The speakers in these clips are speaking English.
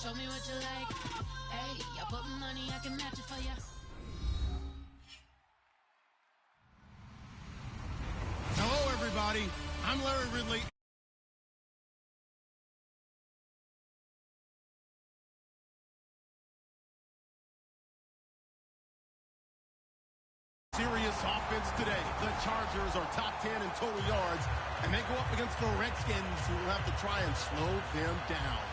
show me what you like. Hey, I put money, I can match it for you. Hello, everybody. I'm Larry Ridley. Serious offense today. The Chargers are top 10 in total yards, and they go up against the Redskins, who will have to try and slow them down.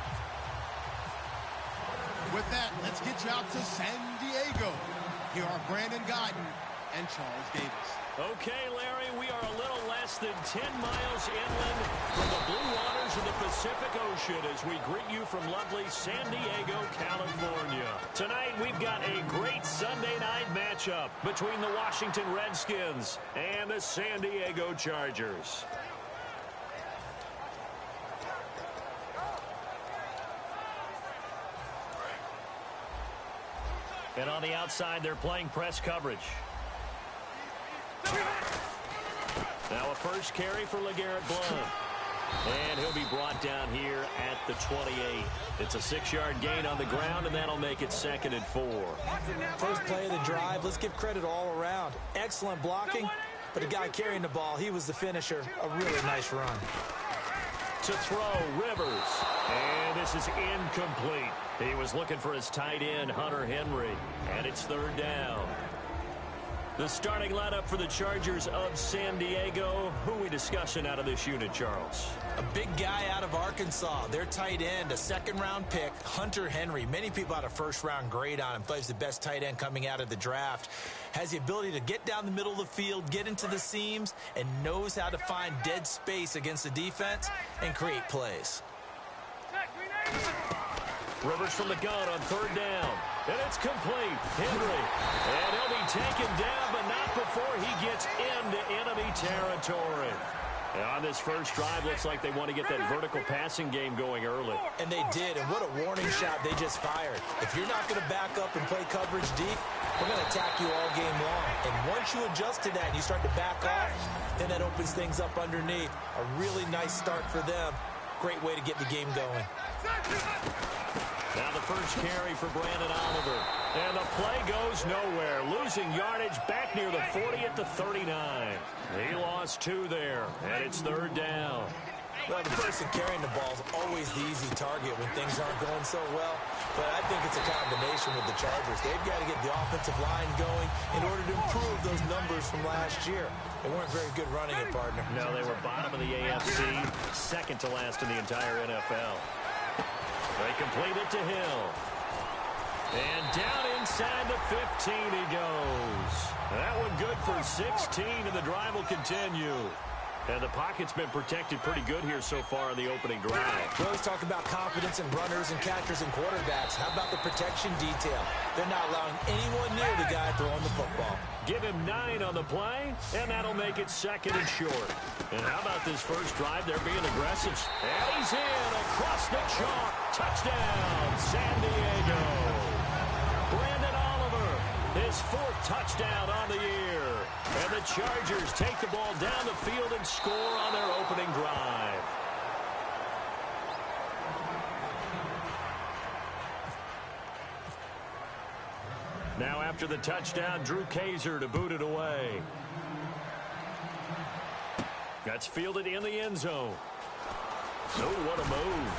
With that, let's get you out to San Diego. Here are Brandon Gaudin and Charles Davis. Okay, Larry, we are a little less than 10 miles inland from the blue waters of the Pacific Ocean as we greet you from lovely San Diego, California. Tonight, we've got a great Sunday night matchup between the Washington Redskins and the San Diego Chargers. And on the outside, they're playing press coverage. Now a first carry for LeGarrette Blount. And he'll be brought down here at the 28. It's a 6-yard gain on the ground, and that'll make it 2nd and 4. First play of the drive, let's give credit all around. Excellent blocking, but the guy carrying the ball, he was the finisher. A really nice run. To throw, Rivers. And this is incomplete. He was looking for his tight end, Hunter Henry. And it's 3rd down. The starting lineup for the Chargers of San Diego. Who are we discussing out of this unit, Charles? A big guy out of Arkansas. Their tight end, a 2nd-round pick, Hunter Henry. Many people had a 1st-round grade on him. Thought he's the best tight end coming out of the draft. Has the ability to get down the middle of the field, get into the seams, and knows how to find dead space against the defense and create plays. Rivers from the gun on 3rd down. And it's complete. Henry. And he'll be taken down, but not before he gets into enemy territory. And on this first drive, looks like they want to get that vertical passing game going early. And they did, and what a warning shot they just fired. If you're not going to back up and play coverage deep, we're going to attack you all game long. And once you adjust to that and you start to back off, then that opens things up underneath. A really nice start for them. Great way to get the game going. Now the first carry for Brandon Oliver. And the play goes nowhere. Losing yardage back near the 40 at the 39. He lost 2 there, and it's 3rd down. Well, the person carrying the ball is always the easy target when things aren't going so well. But I think it's a combination with the Chargers. They've got to get the offensive line going in order to improve those numbers from last year. They weren't very good running it, partner. No, they were bottom of the AFC, 2nd to last in the entire NFL. They complete it to Hill. And down inside the 15 he goes. That one good for 16, and the drive will continue. And the pocket's been protected pretty good here so far in the opening drive. We always talk about confidence in runners and catchers and quarterbacks. How about the protection detail? They're not allowing anyone near the guy throwing the football. Give him 9 on the play, and that'll make it 2nd and short. And how about this first drive? They're being aggressive. And he's in across the chalk. Touchdown, San Diego. Brandon Oliver, his 4th touchdown on the year. And the Chargers take the ball down the field and score on their opening drive. Now after the touchdown, Drew Kaiser to boot it away. That's fielded in the end zone. Oh, what a move.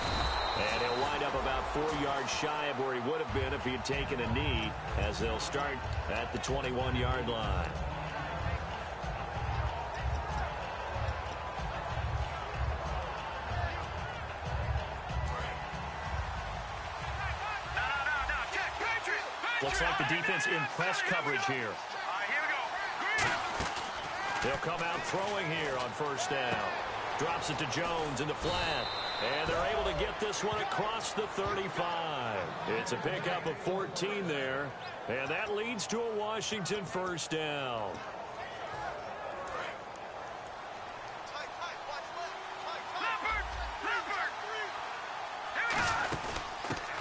And he'll wind up about 4 yards shy of where he would have been if he had taken a knee, as they'll start at the 21-yard line. Looks like the defense in press coverage here. They'll come out throwing here on 1st down. Drops it to Jones in the flat. And they're able to get this one across the 35. It's a pickup of 14 there. And that leads to a Washington 1st down.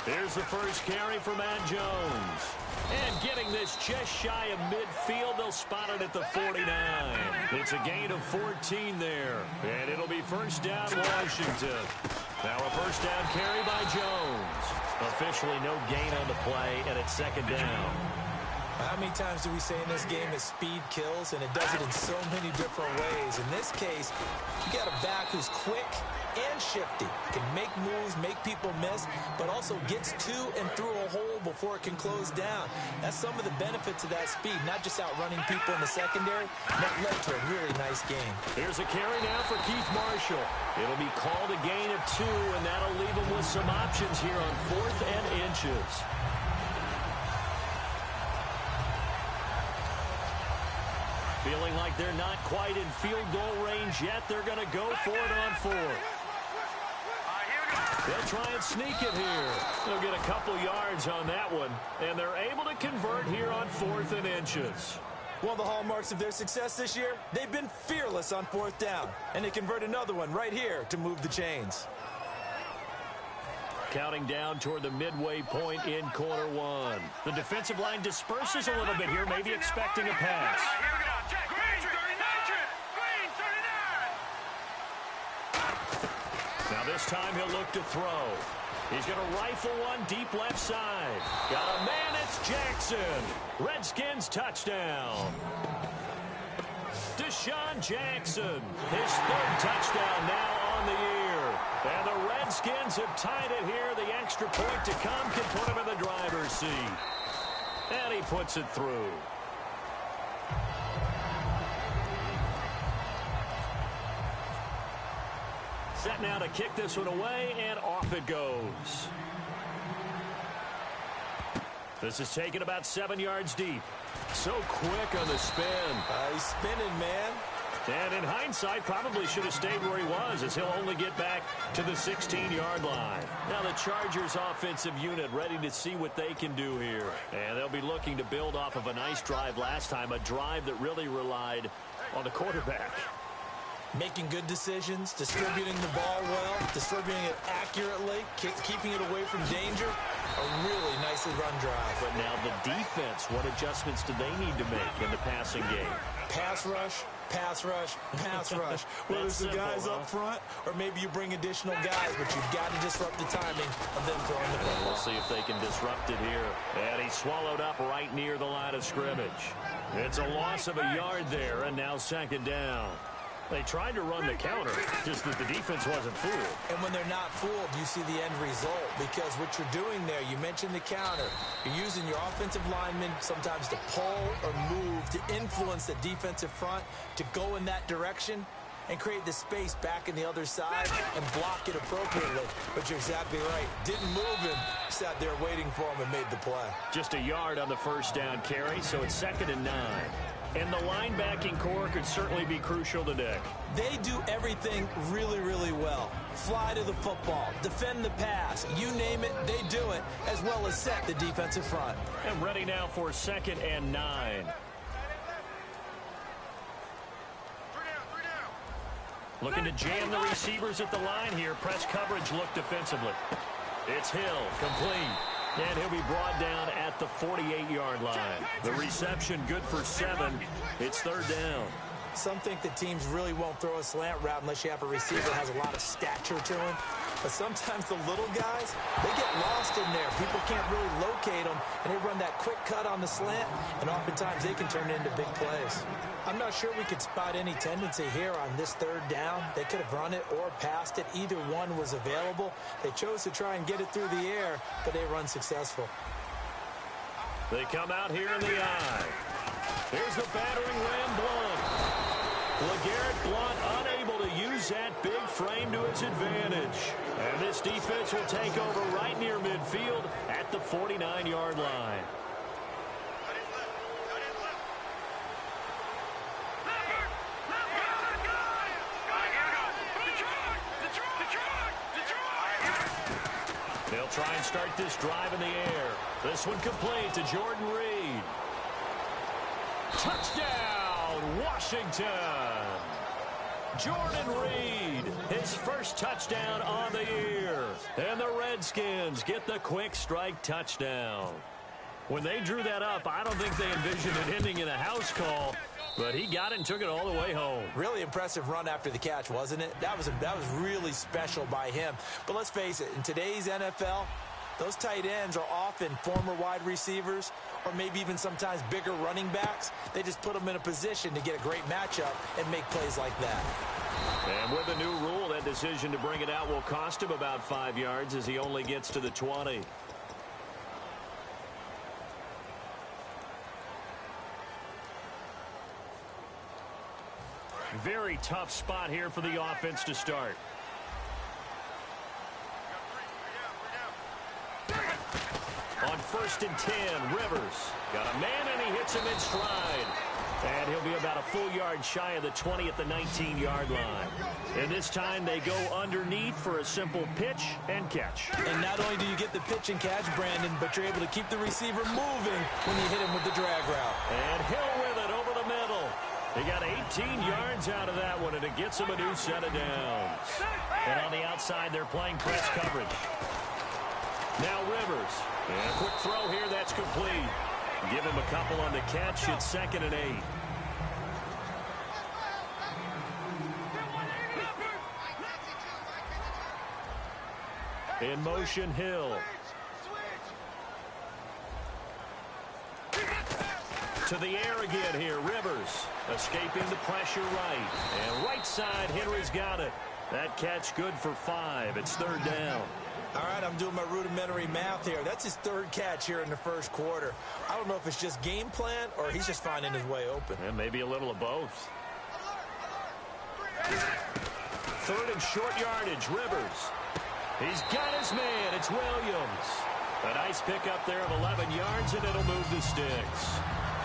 Here's the first carry for Matt Jones. And getting this just shy of midfield, they'll spot it at the 49. It's a gain of 14 there. And it'll be 1st down, Washington. Now a first down carry by Jones. Officially no gain on the play, and it's second down. How many times do we say in this game that speed kills, and it does it in so many different ways? In this case, you got a back who's quick and shifty, can make moves, make people miss, but also gets to and through a hole before it can close down. That's some of the benefits of that speed, not just outrunning people in the secondary, but led to a really nice game. Here's a carry now for Keith Marshall. It'll be called a gain of 2, and that'll leave him with some options here on 4th and inches. Feeling like they're not quite in field goal range yet, they're going to go for it on 4th. They'll try and sneak it here. They'll get a couple yards on that one, and they're able to convert here on 4th and inches. One of the hallmarks of their success this year, they've been fearless on 4th down, and they convert another one right here to move the chains. Counting down toward the midway point in quarter 1. The defensive line disperses a little bit here, maybe expecting a pass. Now this time he'll look to throw. He's going to rifle one deep left side. Got a man, it's Jackson. Redskins touchdown. Deshaun Jackson, his 3rd touchdown now on the year. And the Redskins have tied it here. The extra point to come can put him in the driver's seat. And he puts it through. Set now to kick this one away, and off it goes. This is taken about 7 yards deep. So quick on the spin. He's spinning, man. And in hindsight, probably should have stayed where he was, as he'll only get back to the 16-yard line. Now the Chargers offensive unit ready to see what they can do here. And they'll be looking to build off of a nice drive last time, a drive that really relied on the quarterback. Making good decisions, distributing the ball well, distributing it accurately, keeping it away from danger. A really nicely run drive. But now the defense, what adjustments do they need to make in the passing game? Pass rush, pass rush, pass rush. Whether it's the guys up front or maybe you bring additional guys, but you've got to disrupt the timing of them throwing the football. We'll see if they can disrupt it here. And he's swallowed up right near the line of scrimmage. It's a loss of a yard there, and now second down. They tried to run the counter, just that the defense wasn't fooled. And when they're not fooled, you see the end result. Because what you're doing there, you mentioned the counter. You're using your offensive linemen sometimes to pull or move, to influence the defensive front, to go in that direction and create the space back in the other side and block it appropriately. But you're exactly right. Didn't move him. Sat there waiting for him and made the play. Just a yard on the first down carry, so it's 2nd and 9. And the linebacking core could certainly be crucial today. They do everything really, really well. Fly to the football, defend the pass, you name it, they do it, as well as set the defensive front. And ready now for 2nd and 9. Looking to jam the receivers at the line here. Press coverage look defensively. It's Hill, complete. And he'll be brought down at the 48-yard line. The reception good for 7. It's 3rd down. Some think that teams really won't throw a slant route unless you have a receiver that has a lot of stature to him. But sometimes the little guys, they get lost in there. People can't really locate them, and they run that quick cut on the slant, and oftentimes they can turn it into big plays. I'm not sure we could spot any tendency here on this 3rd down. They could have run it or passed it. Either one was available. They chose to try and get it through the air, but they run successful. They come out here in the eye. Here's the battering ram, Blunt. LeGarrette Blunt unable to use that big frame to its advantage. And this defense will take over right near midfield at the 49-yard line. They'll try and start this drive in the air. This one complete to Jordan Reed. Touchdown, Washington! Jordan Reed, his first touchdown on the year. And the Redskins get the quick strike touchdown. When they drew that up, I don't think they envisioned it ending in a house call. But he got it and took it all the way home. Really impressive run after the catch, wasn't it? That was really special by him. But let's face it, in today's NFL, those tight ends are often former wide receivers or maybe even sometimes bigger running backs. They just put them in a position to get a great matchup and make plays like that. And with the new rule, that decision to bring it out will cost him about 5 yards as he only gets to the 20. Very tough spot here for the offense to start. On 1st and 10, Rivers got a man and he hits him in stride. And he'll be about a full yard shy of the 20 at the 19-yard line. And this time they go underneath for a simple pitch and catch. And not only do you get the pitch and catch, Brandon, but you're able to keep the receiver moving when you hit him with the drag route. And Hill with it over the middle. He got 18 yards out of that one, and it gets him a new set of downs. And on the outside, they're playing press coverage. Now Rivers. And a quick throw here, that's complete. Give him a couple on the catch. It's 2nd and 8. In motion, Hill. To the air again here, Rivers. Escaping the pressure right. And right side, Henry's got it. That catch good for 5. It's 3rd down. All right, I'm doing my rudimentary math here. That's his 3rd catch here in the 1st quarter. I don't know if it's just game plan or he's just finding his way open. And maybe a little of both. 3rd and short yardage, Rivers. He's got his man. It's Williams. A nice pickup there of 11 yards, and it'll move the sticks.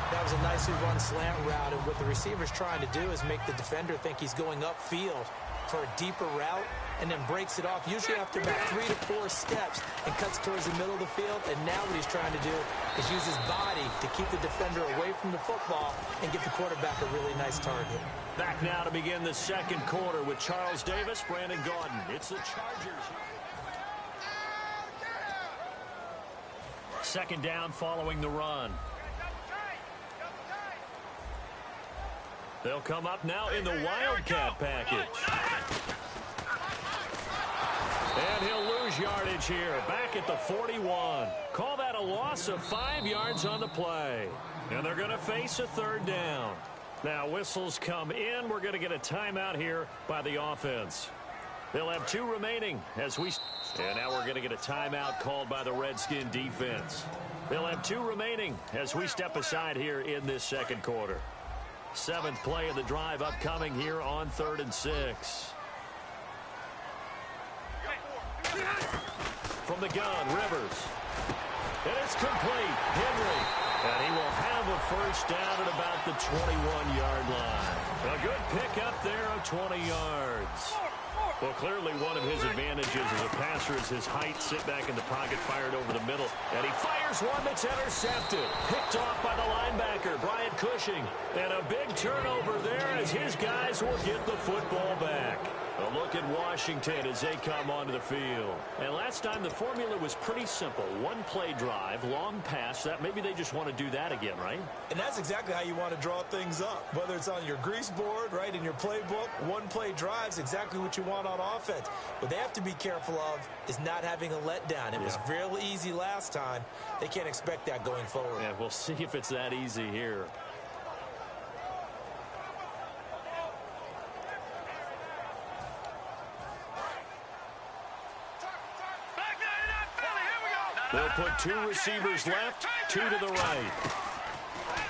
That was a nicely run slant route, and what the receiver's trying to do is make the defender think he's going upfield for a deeper route, and then breaks it off, usually after about 3 to 4 steps, and cuts towards the middle of the field. And now what he's trying to do is use his body to keep the defender away from the football and give the quarterback a really nice target. Back now to begin the 2nd quarter with Charles Davis, Brandon Gaudin. It's the Chargers. 2nd down following the run. They'll come up now in the Wildcat package. And he'll lose yardage here, back at the 41. Call that a loss of 5 yards on the play. And they're going to face a 3rd down. Now whistles come in. We're going to get a timeout here by the offense. They'll have 2 remaining as we... And now we're going to get a timeout called by the Redskin defense. They'll have 2 remaining as we step aside here in this 2nd quarter. 7th play of the drive upcoming here on 3rd and 6. From the gun, Rivers. And it's complete. Henry. And he will have a 1st down at about the 21-yard line. A good pickup there of 20 yards. Well, clearly one of his advantages as a passer is his height. Sit back in the pocket, fired over the middle. And he fires one that's intercepted. Picked off by the linebacker, Brian Cushing. And a big turnover there as his guys will get the football back. A look at Washington as they come onto the field. And last time the formula was pretty simple. 1-play drive, long pass. That maybe they just want to do that again, right? And that's exactly how you want to draw things up. Whether it's on your grease board, right, in your playbook, 1-play drive is exactly what you want on offense. What they have to be careful of is not having a letdown. It was real easy last time. They can't expect that going forward. Yeah, we'll see if it's that easy here. They'll put 2 receivers left, 2 to the right.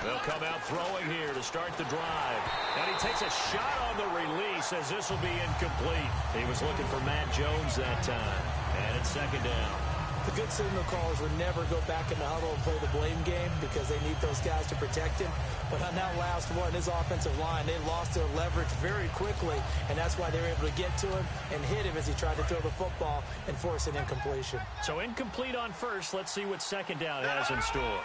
They'll come out throwing here to start the drive. And he takes a shot on the release as this will be incomplete. He was looking for Matt Jones that time. And it's 2nd down. The good signal callers would never go back in the huddle and play the blame game because they need those guys to protect him. But on that last one, his offensive line, they lost their leverage very quickly, and that's why they were able to get to him and hit him as he tried to throw the football and force an incompletion. So incomplete on 1st. Let's see what 2nd down has in store.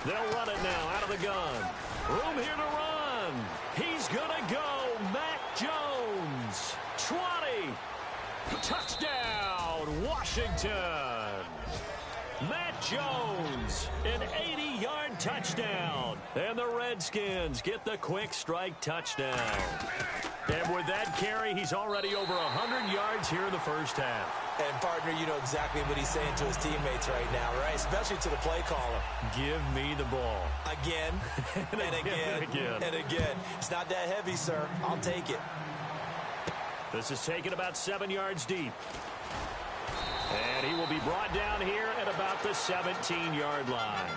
They'll run it now out of the gun. Room here to run. He's going to go. Matt Jones. 20. Touchdown, Washington. Matt Jones, an 80-yard touchdown. And the Redskins get the quick strike touchdown. And with that carry, he's already over 100 yards here in the first half. And, partner, you know exactly what he's saying to his teammates right now, right? Especially to the play caller. Give me the ball. Again, and again, and again. It's not that heavy, sir. I'll take it. This is taken about 7 yards deep. And he will be brought down here at about the 17-yard line.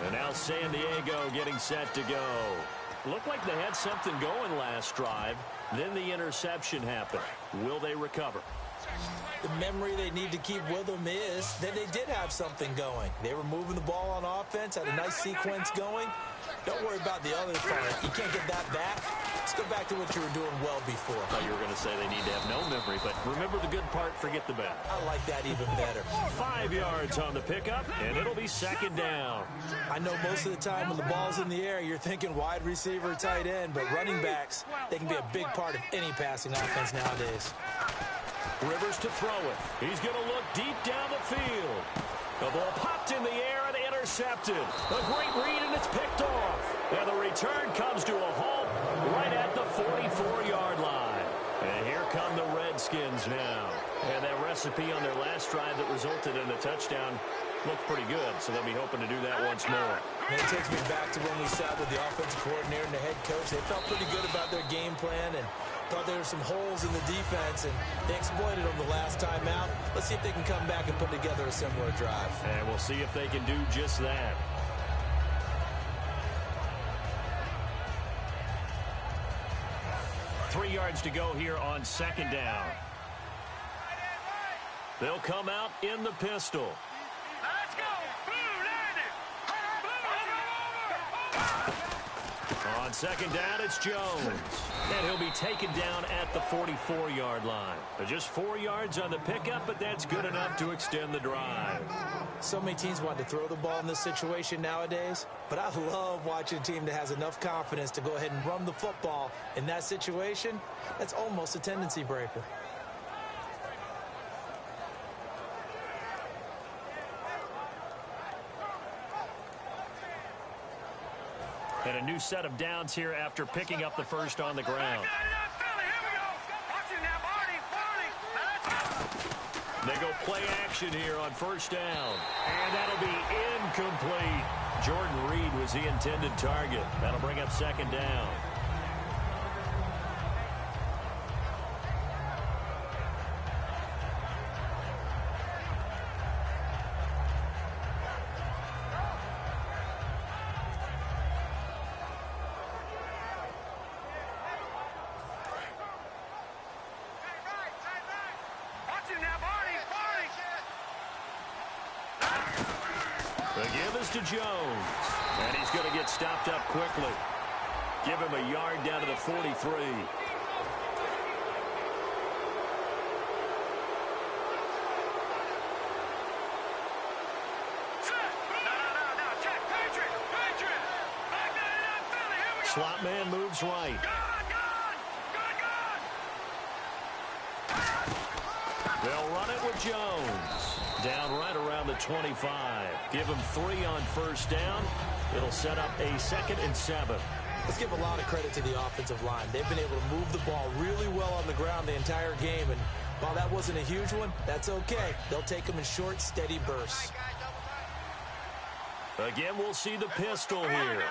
And now San Diego getting set to go. Looked like they had something going last drive. Then the interception happened. Will they recover? The memory they need to keep with them is that they did have something going. They were moving the ball on offense, had a nice sequence going. Don't worry about the other part. You can't get that back. Let's go back to what you were doing well before. I thought you were going to say they need to have no memory, but remember the good part, forget the bad. I like that even better. 5 yards on the pickup, and it'll be second down. I know most of the time when the ball's in the air, you're thinking wide receiver, tight end, but running backs, they can be a big part of any passing offense nowadays. Rivers to throw it. He's going to look deep down the field. The ball popped in the air and intercepted. A great read, and it's picked off. And the return comes to a halt right at the 44-yard line. And here come the Redskins now. And that recipe on their last drive that resulted in a touchdown looked pretty good, so they'll be hoping to do that once more. And it takes me back to when we sat with the offensive coordinator and the head coach. They felt pretty good about their game plan and thought there were some holes in the defense, and they exploited them the last time out. Let's see if they can come back and put together a similar drive. And we'll see if they can do just that. Three yards to go here on second down. They'll come out in the pistol. Let's go. On second down, it's Jones. And he'll be taken down at the 44-yard line. Just 4 yards on the pickup, but that's good enough to extend the drive. So many teams want to throw the ball in this situation nowadays, but I love watching a team that has enough confidence to go ahead and run the football in that situation. That's almost a tendency breaker. And a new set of downs here after picking up the first on the ground. They go play action here on first down. And that'll be incomplete. Jordan Reed was the intended target. That'll bring up second down. The give is to Jones. And he's going to get stopped up quickly. Give him a yard down to the 43. Slot man moves right. They'll run it with Jones. Down right around the 25. Give him 3 on first down. It'll set up a 2nd and 7. Let's give a lot of credit to the offensive line. They've been able to move the ball really well on the ground the entire game. And while that wasn't a huge one, that's okay. They'll take them in short, steady bursts. Again, we'll see the pistol here.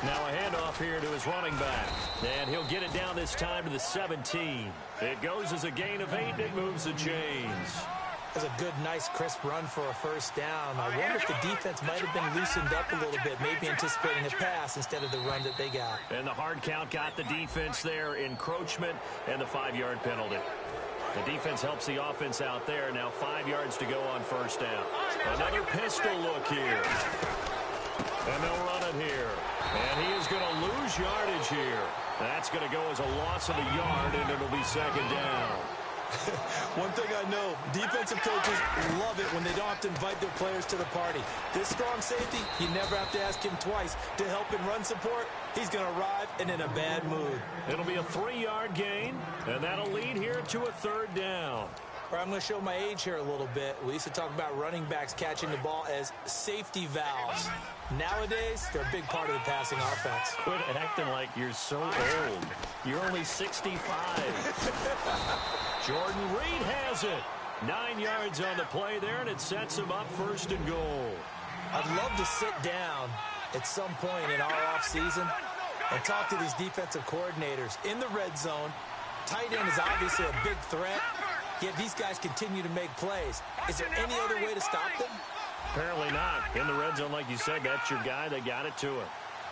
Now a handoff here to his running back. And he'll get it down this time to the 17. It goes as a gain of 8, and it moves the chains. That's a good, nice, crisp run for a first down. I wonder if the defense might have been loosened up a little bit, maybe anticipating a pass instead of the run that they got. And the hard count got the defense there, encroachment, and the 5-yard penalty. The defense helps the offense out there. Now 5 yards to go on first down. Another pistol look here. And they'll run it here. And he is going to lose yardage here. That's going to go as a loss of a yard, and it'll be second down. One thing I know, defensive coaches love it when they don't have to invite their players to the party. This strong safety, you never have to ask him twice to help in run support. He's going to arrive and in a bad mood. It'll be a 3-yard gain, and that'll lead here to a 3rd down. Or I'm going to show my age here a little bit. We used to talk about running backs catching the ball as safety valves. Nowadays, they're a big part of the passing offense. Quit acting like you're so old. You're only 65. Jordan Reed has it. 9 yards on the play there, and it sets him up 1st and goal. I'd love to sit down at some point in our offseason and talk to these defensive coordinators in the red zone. Tight end is obviously a big threat, yet these guys continue to make plays. Is there any other way to stop them? Apparently not. In the red zone, like you said, that's your guy. They got it to him.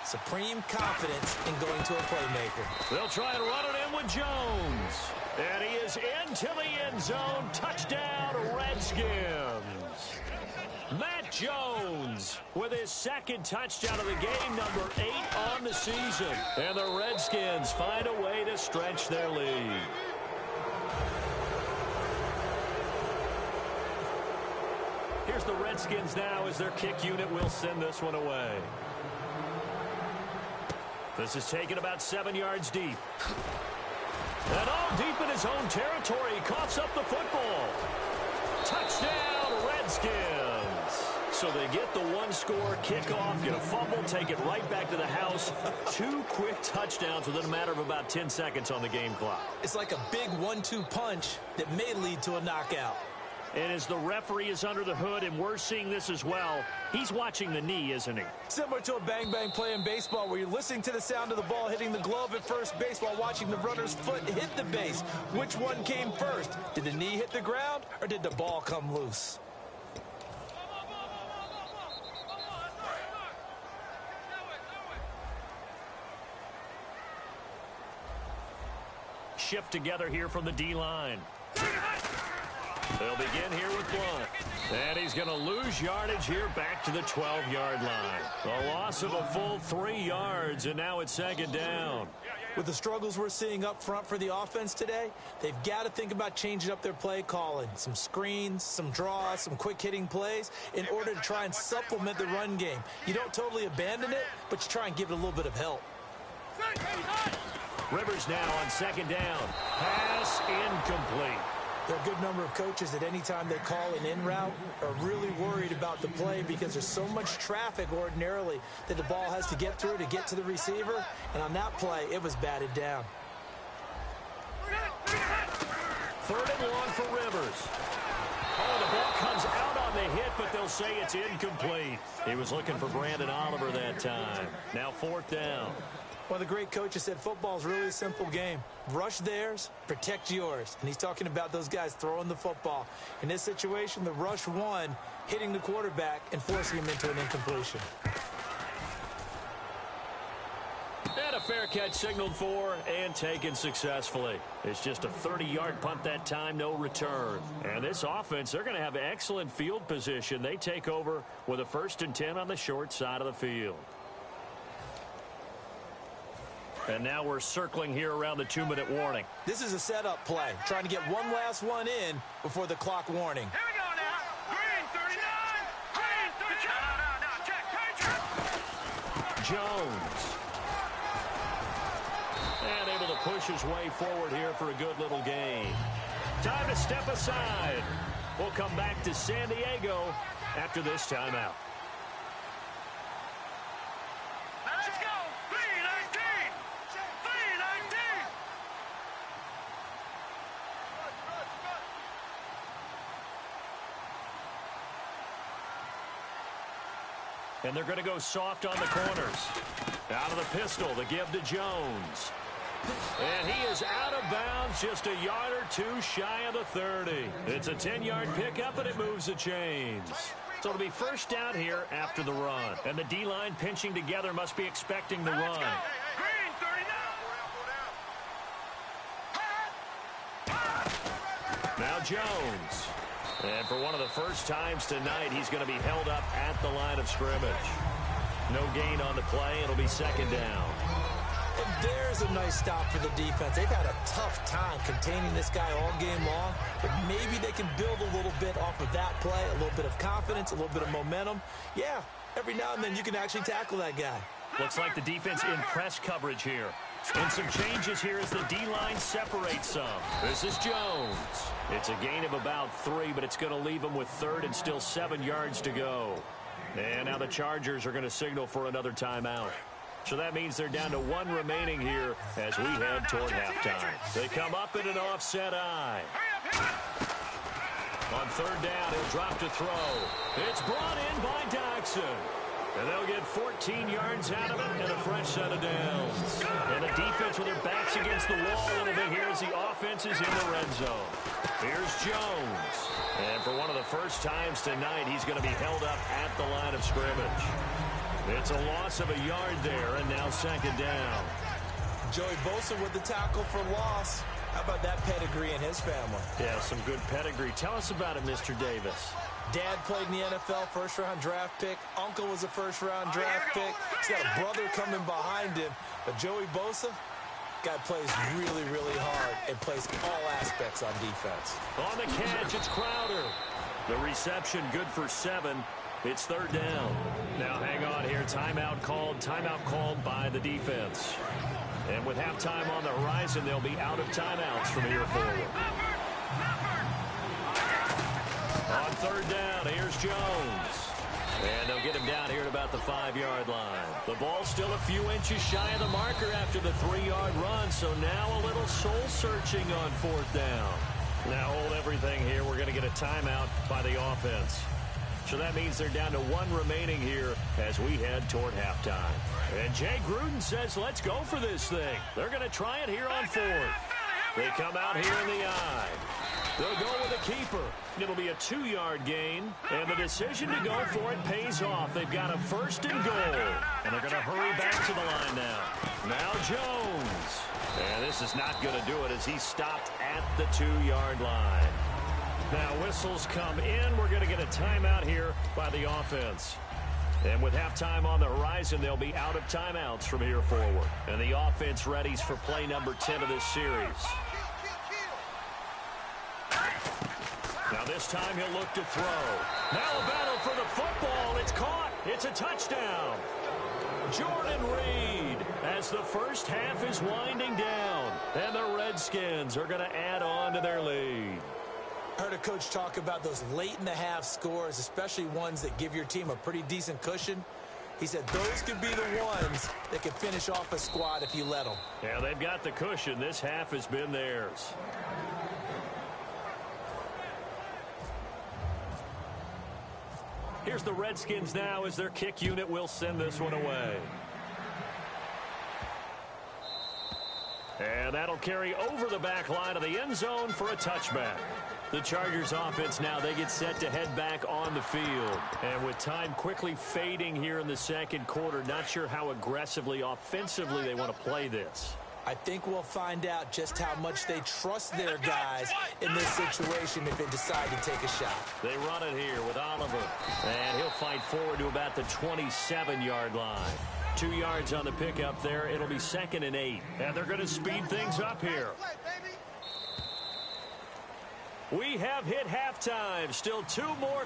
Supreme confidence in going to a playmaker. They'll try and run it in with Jones. And he is into the end zone. Touchdown, Redskins. Matt Jones with his 2nd touchdown of the game, number 8 on the season. And the Redskins find a way to stretch their lead. Here's the Redskins now as their kick unit will send this one away. This is taken about 7 yards deep. And all deep in his own territory. He coughs up the football. Touchdown, Redskins. So they get the 1-score kickoff, get a fumble, take it right back to the house. 2 quick touchdowns within a matter of about 10 seconds on the game clock. It's like a big 1-2 punch that may lead to a knockout. And as the referee is under the hood, and we're seeing this as well, he's watching the knee, isn't he? Similar to a bang-bang play in baseball where you're listening to the sound of the ball hitting the glove at first base while watching the runner's foot hit the base. Which one came first? Did the knee hit the ground, or did the ball come loose? Shift together here from the D-line. They'll begin here with Blunt. And he's going to lose yardage here back to the 12-yard line. A loss of a full 3 yards, and now it's 2nd down. With the struggles we're seeing up front for the offense today, they've got to think about changing up their play calling. Some screens, some draws, some quick-hitting plays in order to try and supplement the run game. You don't totally abandon it, but you try and give it a little bit of help. Rivers now on 2nd down. Pass incomplete. There are a good number of coaches at any time they call an in route are really worried about the play because there's so much traffic ordinarily that the ball has to get through to get to the receiver. And on that play, it was batted down. 3rd and long for Rivers. Oh, the ball comes out on the hit, but they'll say it's incomplete. He was looking for Brandon Oliver that time. Now 4th down. One of the great coaches said football is really a simple game. Rush theirs, protect yours. And he's talking about those guys throwing the football. In this situation, the rush won, hitting the quarterback and forcing him into an incompletion. And a fair catch signaled for and taken successfully. It's just a 30-yard punt that time, no return. And this offense, they're going to have excellent field position. They take over with a 1st and 10 on the short side of the field. And now we're circling here around the 2-minute warning. This is a setup play, trying to get one last one in before the clock warning. Here we go now. Green 39. Green 39. Now, check. Jones. And able to push his way forward here for a good little gain. Time to step aside. We'll come back to San Diego after this timeout. Let's go. 319. 319. And they're going to go soft on the corners. Out of the pistol to give to Jones. And he is out of bounds, just a yard or two shy of the 30. It's a 10-yard pickup, and it moves the chains. So it'll be 1st down here after the run. And the D-line pinching together must be expecting the run. Green 39. Now Jones. And for one of the first times tonight, he's going to be held up at the line of scrimmage. No gain on the play. It'll be 2nd down. And there's a nice stop for the defense. They've had a tough time containing this guy all game long, but maybe they can build a little bit off of that play, a little bit of confidence, a little bit of momentum. Yeah, every now and then you can actually tackle that guy. Looks like the defense in press coverage here. And some changes here as the D-line separates some. This is Jones. It's a gain of about 3, but it's going to leave him with 3rd and still 7 yards to go. And now the Chargers are going to signal for another timeout. So that means they're down to 1 remaining here as we head toward halftime. They come up in an offset eye. On 3rd down, he'll drop to throw. It's brought in by Jackson. And they'll get 14 yards out of it and a fresh set of downs. And the defense with their backs against the wall a little bit here as the offense is in the red zone. Here's Jones. And for one of the first times tonight, he's going to be held up at the line of scrimmage. It's a loss of a yard there, and now 2nd down. Joey Bosa with the tackle for loss. How about that pedigree in his family? Yeah, some good pedigree. Tell us about it, Mr. Davis. Dad played in the NFL, first-round draft pick. Uncle was a first-round draft pick. He's got a brother coming behind him. But Joey Bosa, guy plays really, really hard and plays all aspects on defense. On the catch, it's Crowder. The reception good for 7. It's 3rd down. Now hang on here. Timeout called by the defense. And with halftime on the horizon, they'll be out of timeouts from here forward. On 3rd down, here's Jones. And they'll get him down here at about the 5-yard line. The ball's still a few inches shy of the marker after the 3-yard run, so now a little soul-searching on 4th down. Now hold everything here. We're going to get a timeout by the offense. So that means they're down to 1 remaining here as we head toward halftime. And Jay Gruden says, let's go for this thing. They're going to try it here on 4th. They come out here in the eye. They'll go with a keeper. It'll be a 2-yard gain, and the decision to go for it pays off. They've got a 1st and goal, and they're going to hurry back to the line now. Now Jones. And this is not going to do it as he's stopped at the 2-yard line. Now whistles come in. We're going to get a timeout here by the offense. And with halftime on the horizon, they'll be out of timeouts from here forward. And the offense readies for play number 10 of this series. Now this time he'll look to throw. Now a battle for the football. It's caught. It's a touchdown. Jordan Reed as the first half is winding down. And the Redskins are going to add on to their lead. Heard a coach talk about those late-in-the-half scores, especially ones that give your team a pretty decent cushion. He said those could be the ones that can finish off a squad if you let them. Yeah, they've got the cushion. This half has been theirs. Here's the Redskins now as their kick unit will send this one away. And that'll carry over the back line of the end zone for a touchback. The Chargers offense now, they get set to head back on the field. And with time quickly fading here in the 2nd quarter, not sure how aggressively, offensively they want to play this. I think we'll find out just how much they trust their guys in this situation if they decide to take a shot. They run it here with Oliver. And he'll fight forward to about the 27-yard line. 2 yards on the pickup there. It'll be 2nd and 8. And they're going to speed things up here. We have hit halftime. Still 2 more.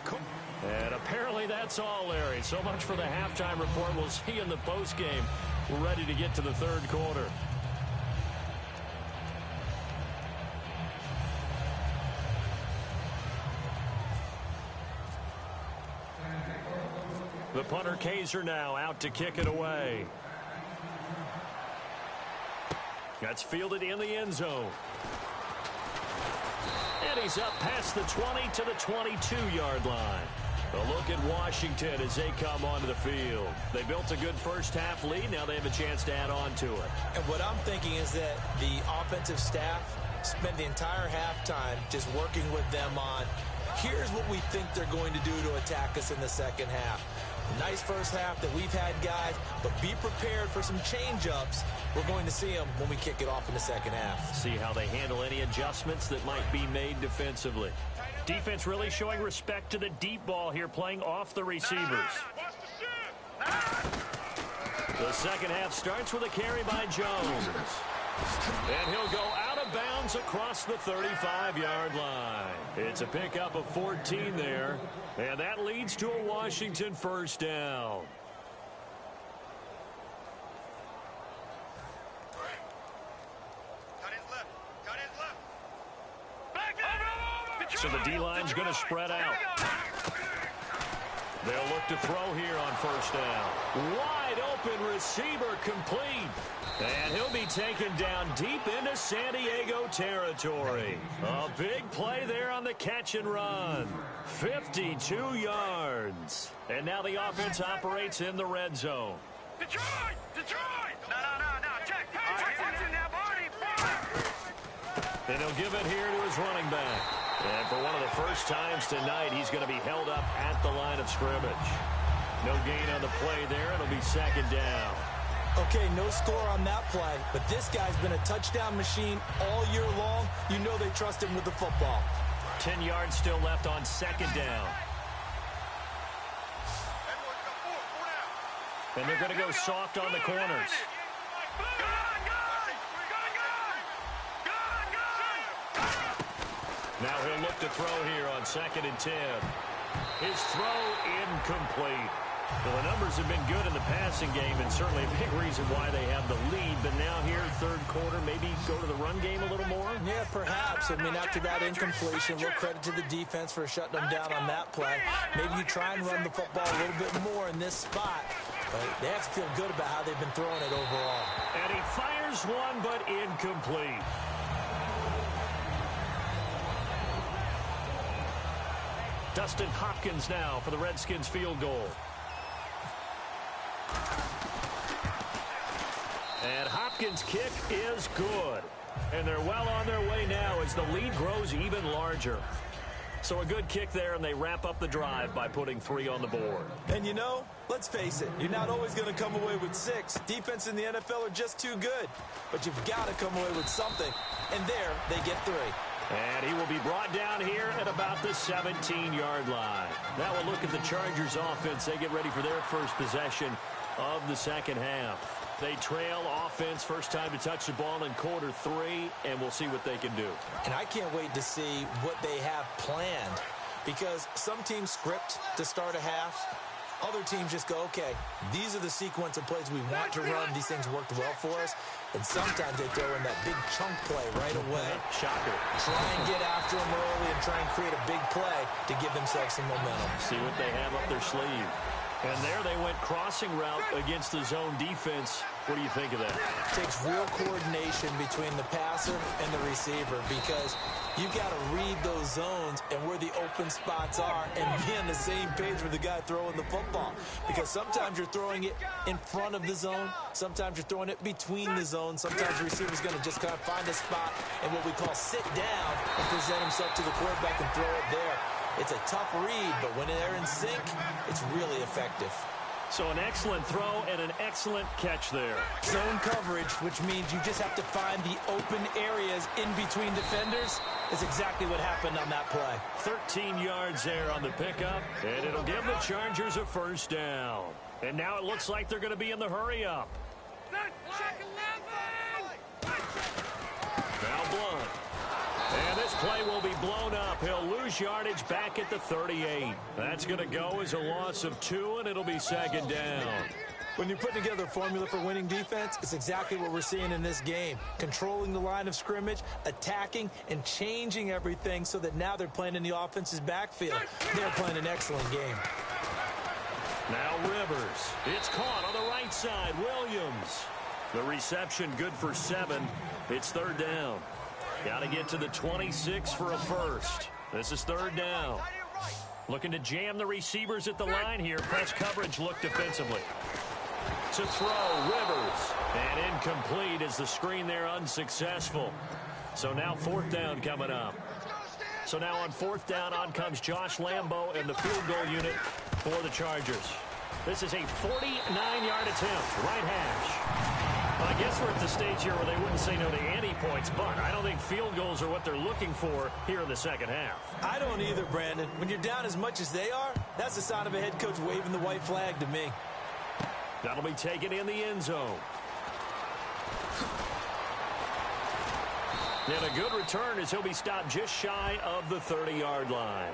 And apparently that's all, Larry. So much for the halftime report. We'll see you in the postgame. We're ready to get to the 3rd quarter. The punter Kaiser now out to kick it away. That's fielded in the end zone. And he's up past the 20 to the 22-yard line. A look at Washington as they come onto the field. They built a good first half lead. Now they have a chance to add on to it. And what I'm thinking is that the offensive staff spent the entire halftime just working with them on, here's what we think they're going to do to attack us in the 2nd half. Nice first half that we've had, guys, but be prepared for some change-ups. We're going to see them when we kick it off in the 2nd half. See how they handle any adjustments that might be made defensively. Defense really showing respect to the deep ball here, playing off the receivers. The 2nd half starts with a carry by Jones. And he'll go out of bounds across the 35-yard line. It's a pickup of 14 there. And that leads to a Washington first down. So the D-line's going to spread out. They'll look to throw here on first down. Wide open receiver complete. And he'll be taken down deep into San Diego territory. A big play there on the catch and run. 52 yards. And now the offense operates in the red zone. Detroit! Detroit! No. Check. What's in that body? And he'll give it here to his running back. And for one of the first times tonight, he's going to be held up at the line of scrimmage. No gain on the play there. It'll be second down. Okay, no score on that play, but this guy's been a touchdown machine all year long. You know they trust him with the football. 10 yards still left on second down. And they're going to go soft on the corners. Now he'll look to throw here on 2nd and 10. His throw incomplete. Well, the numbers have been good in the passing game, and certainly a big reason why they have the lead. But now here, third quarter, maybe go to the run game a little more? Yeah, perhaps. I mean, after that incompletion, a little credit to the defense for shutting them down on that play. Maybe you try and run the football a little bit more in this spot. But they have to feel good about how they've been throwing it overall. And he fires one, but incomplete. Dustin Hopkins now for the Redskins field goal. And Hopkins' kick is good. And they're well on their way now as the lead grows even larger. So a good kick there, and they wrap up the drive by putting 3 on the board. And you know, let's face it, you're not always going to come away with 6. Defense in the NFL are just too good. But you've got to come away with something. And there, they get 3. And he will be brought down here at about the 17-yard line. Now we'll look at the Chargers offense. They get ready for their first possession of the second half. They trail offense, first time to touch the ball in quarter 3, and we'll see what they can do. And I can't wait to see what they have planned, because some teams script to start a half. Other teams just go, okay, these are the sequence of plays we want to run. These things worked well for us. And sometimes they throw in that big chunk play right away. Shocker. Try and get after them early and try and create a big play to give themselves some momentum. See what they have up their sleeve. And there they went crossing route against the zone defense. What do you think of that? It takes real coordination between the passer and the receiver, because you got to read those zones and where the open spots are and be on the same page with the guy throwing the football. Because sometimes you're throwing it in front of the zone. Sometimes you're throwing it between the zones. Sometimes the receiver's going to just kind of find a spot and what we call sit down and present himself to the quarterback and throw it there. It's a tough read, but when they're in sync, it's really effective. So an excellent throw and an excellent catch there. Zone coverage, which means you just have to find the open areas in between defenders, is exactly what happened on that play. 13 yards there on the pickup, and it'll give the Chargers a first down. And now it looks like they're going to be in the hurry-up. Now Blunt. And this play will be blown up. He'll lose yardage back at the 38. That's going to go as a loss of 2, and it'll be second down. When you're putting together a formula for winning defense, it's exactly what we're seeing in this game. Controlling the line of scrimmage, attacking, and changing everything so that now they're playing in the offense's backfield. They're playing an excellent game. Now Rivers. It's caught on the right side. Williams. The reception good for 7. It's third down. Got to get to the 26 for a first. This is third down. Looking to jam the receivers at the line here. Press coverage look defensively. To throw, Rivers. And incomplete as the screen there unsuccessful. So now fourth down coming up. So now on fourth down, on comes Josh Lambo and the field goal unit for the Chargers. This is a 49-yard attempt, right hash. Well, I guess we're at the stage here where they wouldn't say no to any points, but I don't think field goals are what they're looking for here in the second half. I don't either, Brandon. When you're down as much as they are, that's the sign of a head coach waving the white flag to me. That'll be taken in the end zone. And a good return as he'll be stopped just shy of the 30-yard line.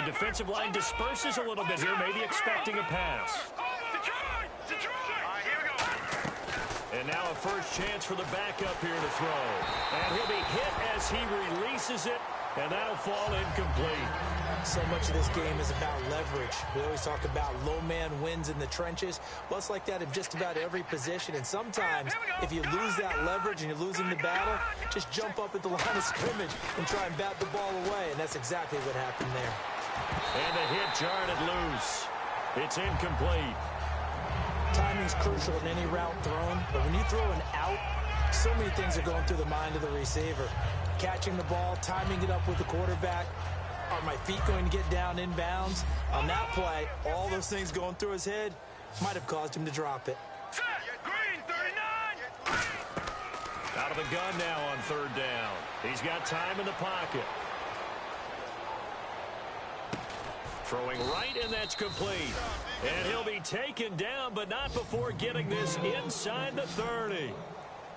The defensive line disperses a little bit here, maybe expecting a pass. Detroit! All right, here we go. And now a first chance for the backup here to throw. And he'll be hit as he releases it, and that'll fall incomplete. So much of this game is about leverage. We always talk about low man wins in the trenches. Well, it's like that in just about every position. And sometimes, if you lose that leverage and you're losing the battle, just jump up at the line of scrimmage and try and bat the ball away. And that's exactly what happened there. And the hit jarred it loose. It's incomplete. Timing's crucial in any route thrown. But when you throw an out, so many things are going through the mind of the receiver. Catching the ball, timing it up with the quarterback. Are my feet going to get down inbounds? On that play, all those things going through his head might have caused him to drop it. Green, 39. Out of the gun now on third down. He's got time in the pocket. Throwing right, and that's complete. And he'll be taken down, but not before getting this inside the 30.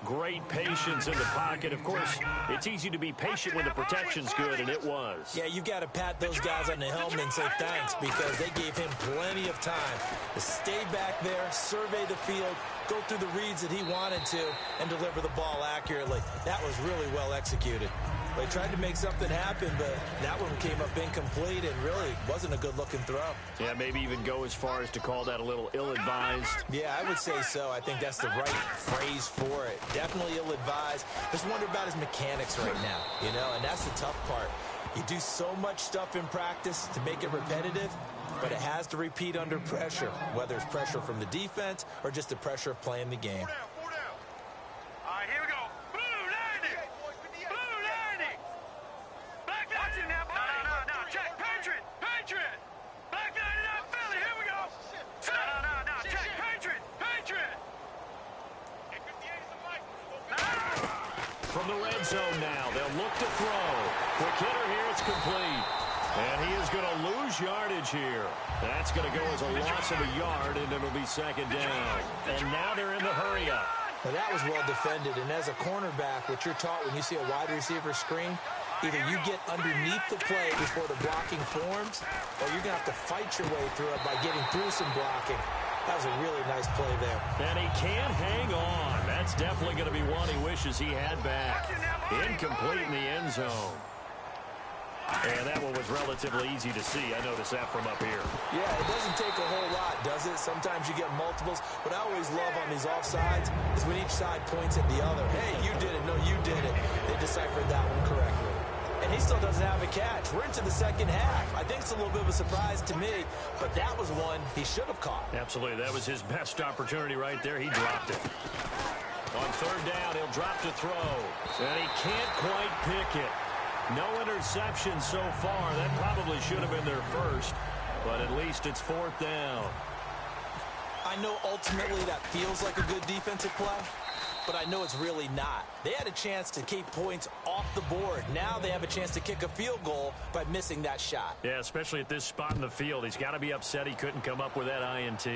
Great patience in the pocket. Of course, it's easy to be patient when the protection's good, and it was. Yeah, you've got to pat those guys on the helmet and say thanks because they gave him plenty of time to stay back there, survey the field, go through the reads that he wanted to, and deliver the ball accurately. That was really well executed. They tried to make something happen, but that one came up incomplete and really wasn't a good-looking throw. Yeah, maybe even go as far as to call that a little ill-advised. Yeah, I would say so. I think that's the right phrase for it. Definitely ill-advised. Just wonder about his mechanics right now, you know, and that's the tough part. You do so much stuff in practice to make it repetitive, but it has to repeat under pressure, whether it's pressure from the defense or just the pressure of playing the game. All right, here we go. Blue landing. Blue landing. Black landing now. No. Check. Patriot. Black landing out. Philly. Here we go. No. Check. Patriot. From the red zone now, they'll look to throw. Quick hitter here, it's complete. And he is going to lose yardage here. That's going to go as a loss of a yard, and it'll be second down. And now they're in the hurry-up. Now that was well defended, and as a cornerback, what you're taught when you see a wide receiver screen, either you get underneath the play before the blocking forms, or you're going to have to fight your way through it by getting through some blocking. That was a really nice play there. And he can hang on. That's definitely going to be one he wishes he had back. Incomplete in the end zone. And that one was relatively easy to see. I noticed that from up here. Yeah, it doesn't take a whole lot, does it? Sometimes you get multiples. What I always love on these offsides is when each side points at the other. Hey, you did it. No, you did it. They deciphered that one correctly. And he still doesn't have a catch. We're into the second half. I think it's a little bit of a surprise to me, but that was one he should have caught. Absolutely. That was his best opportunity right there. He dropped it. On third down, he'll drop to throw. And he can't quite pick it. No interception so far. That probably should have been their first, but at least it's fourth down. I know ultimately that feels like a good defensive play, but I know it's really not. They had a chance to keep points off the board. Now they have a chance to kick a field goal by missing that shot. Yeah, especially at this spot in the field. He's got to be upset he couldn't come up with that INT.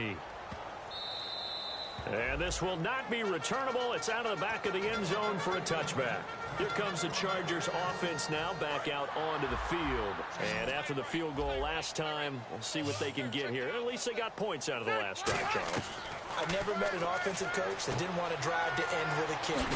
And this will not be returnable. It's out of the back of the end zone for a touchback. Here comes the Chargers offense now back out onto the field. And after the field goal last time, we'll see what they can get here. At least they got points out of the last drive, Charles. I've never met an offensive coach that didn't want to drive to end with a kick.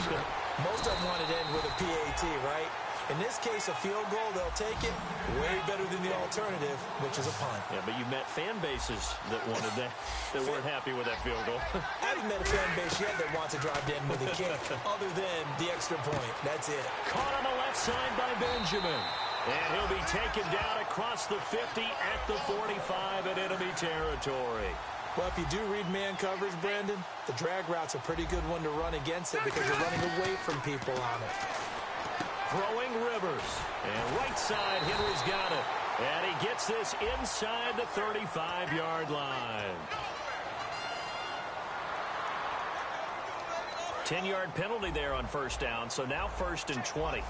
Most of them wanted to end with a PAT, right? In this case, a field goal, they'll take it way better than the alternative, which is a punt. Yeah, but you met fan bases that wanted that, that weren't happy with that field goal. I haven't met a fan base yet that wants to drive to end with a kick, other than the extra point. That's it. Caught on the left side by Benjamin. And he'll be taken down across the 50 at the 45 in enemy territory. Well, if you do read man coverage, Brandon, the drag route's a pretty good one to run against it because you're running away from people on it. Throwing Rivers. And right side, Henry's got it. And he gets this inside the 35-yard line. 10-yard penalty there on first down, so now 1st and 20.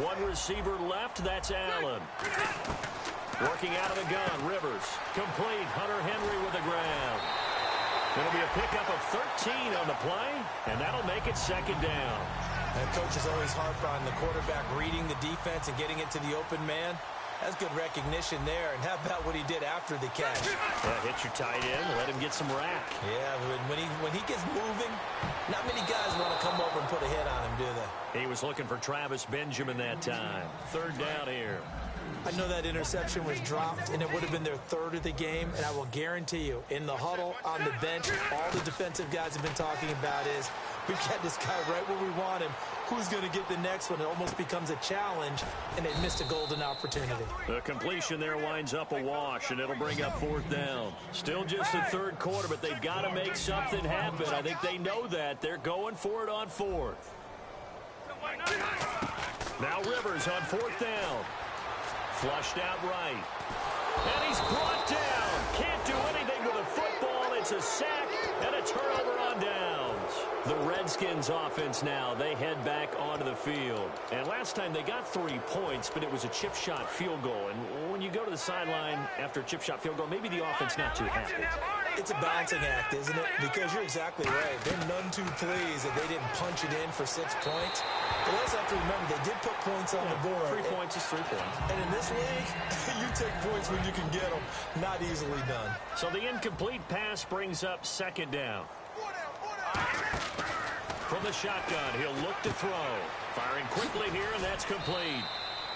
One receiver left, that's Allen. Working out of the gun, Rivers. Complete, Hunter Henry with the grab. It'll be a pickup of 13 on the play, and that'll make it second down. And coaches always harp on the quarterback reading the defense and getting it to the open man. That's good recognition there. And how about what he did after the catch? Yeah, hit your tight end, let him get some rack. Yeah, when he gets moving, not many guys want to come over and put a hit on him, do they? He was looking for Travis Benjamin that time. Third down here. I know that interception was dropped, and it would have been their third of the game, and I will guarantee you, in the huddle, on the bench, all the defensive guys have been talking about is, we've got this guy right where we want him. Who's going to get the next one? It almost becomes a challenge, and they missed a golden opportunity. The completion there winds up a wash, and it'll bring up fourth down. Still just the third quarter, but they've got to make something happen. I think they know that. They're going for it on fourth. Now Rivers on fourth down. Flushed out right. And he's brought down. Can't do anything with a football. It's a sack and a turnover on downs. The Redskins offense now, they head back onto the field. And last time they got 3 points, but it was a chip shot field goal. And when you go to the sideline after a chip shot field goal, maybe the offense not too happy. It's a balancing act, isn't it? Because you're exactly right. They're none too pleased that they didn't punch it in for 6 points. But you also have to remember, they did put points on the board. 3 points is 3 points. And in this league, you take points when you can get them. Not easily done. So the incomplete pass brings up second down. From the shotgun, he'll look to throw. Firing quickly here, and that's complete.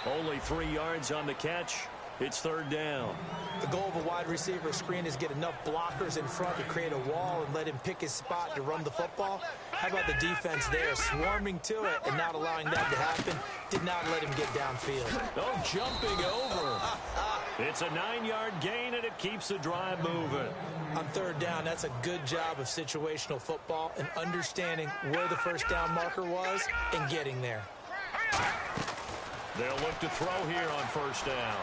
Only 3 yards on the catch. It's third down. The goal of a wide receiver screen is get enough blockers in front to create a wall and let him pick his spot to run the football. How about the defense there, swarming to it and not allowing that to happen? Did not let him get downfield. Oh, jumping over. It's a 9-yard gain, and it keeps the drive moving. On third down, that's a good job of situational football and understanding where the first down marker was and getting there. They'll look to throw here on first down.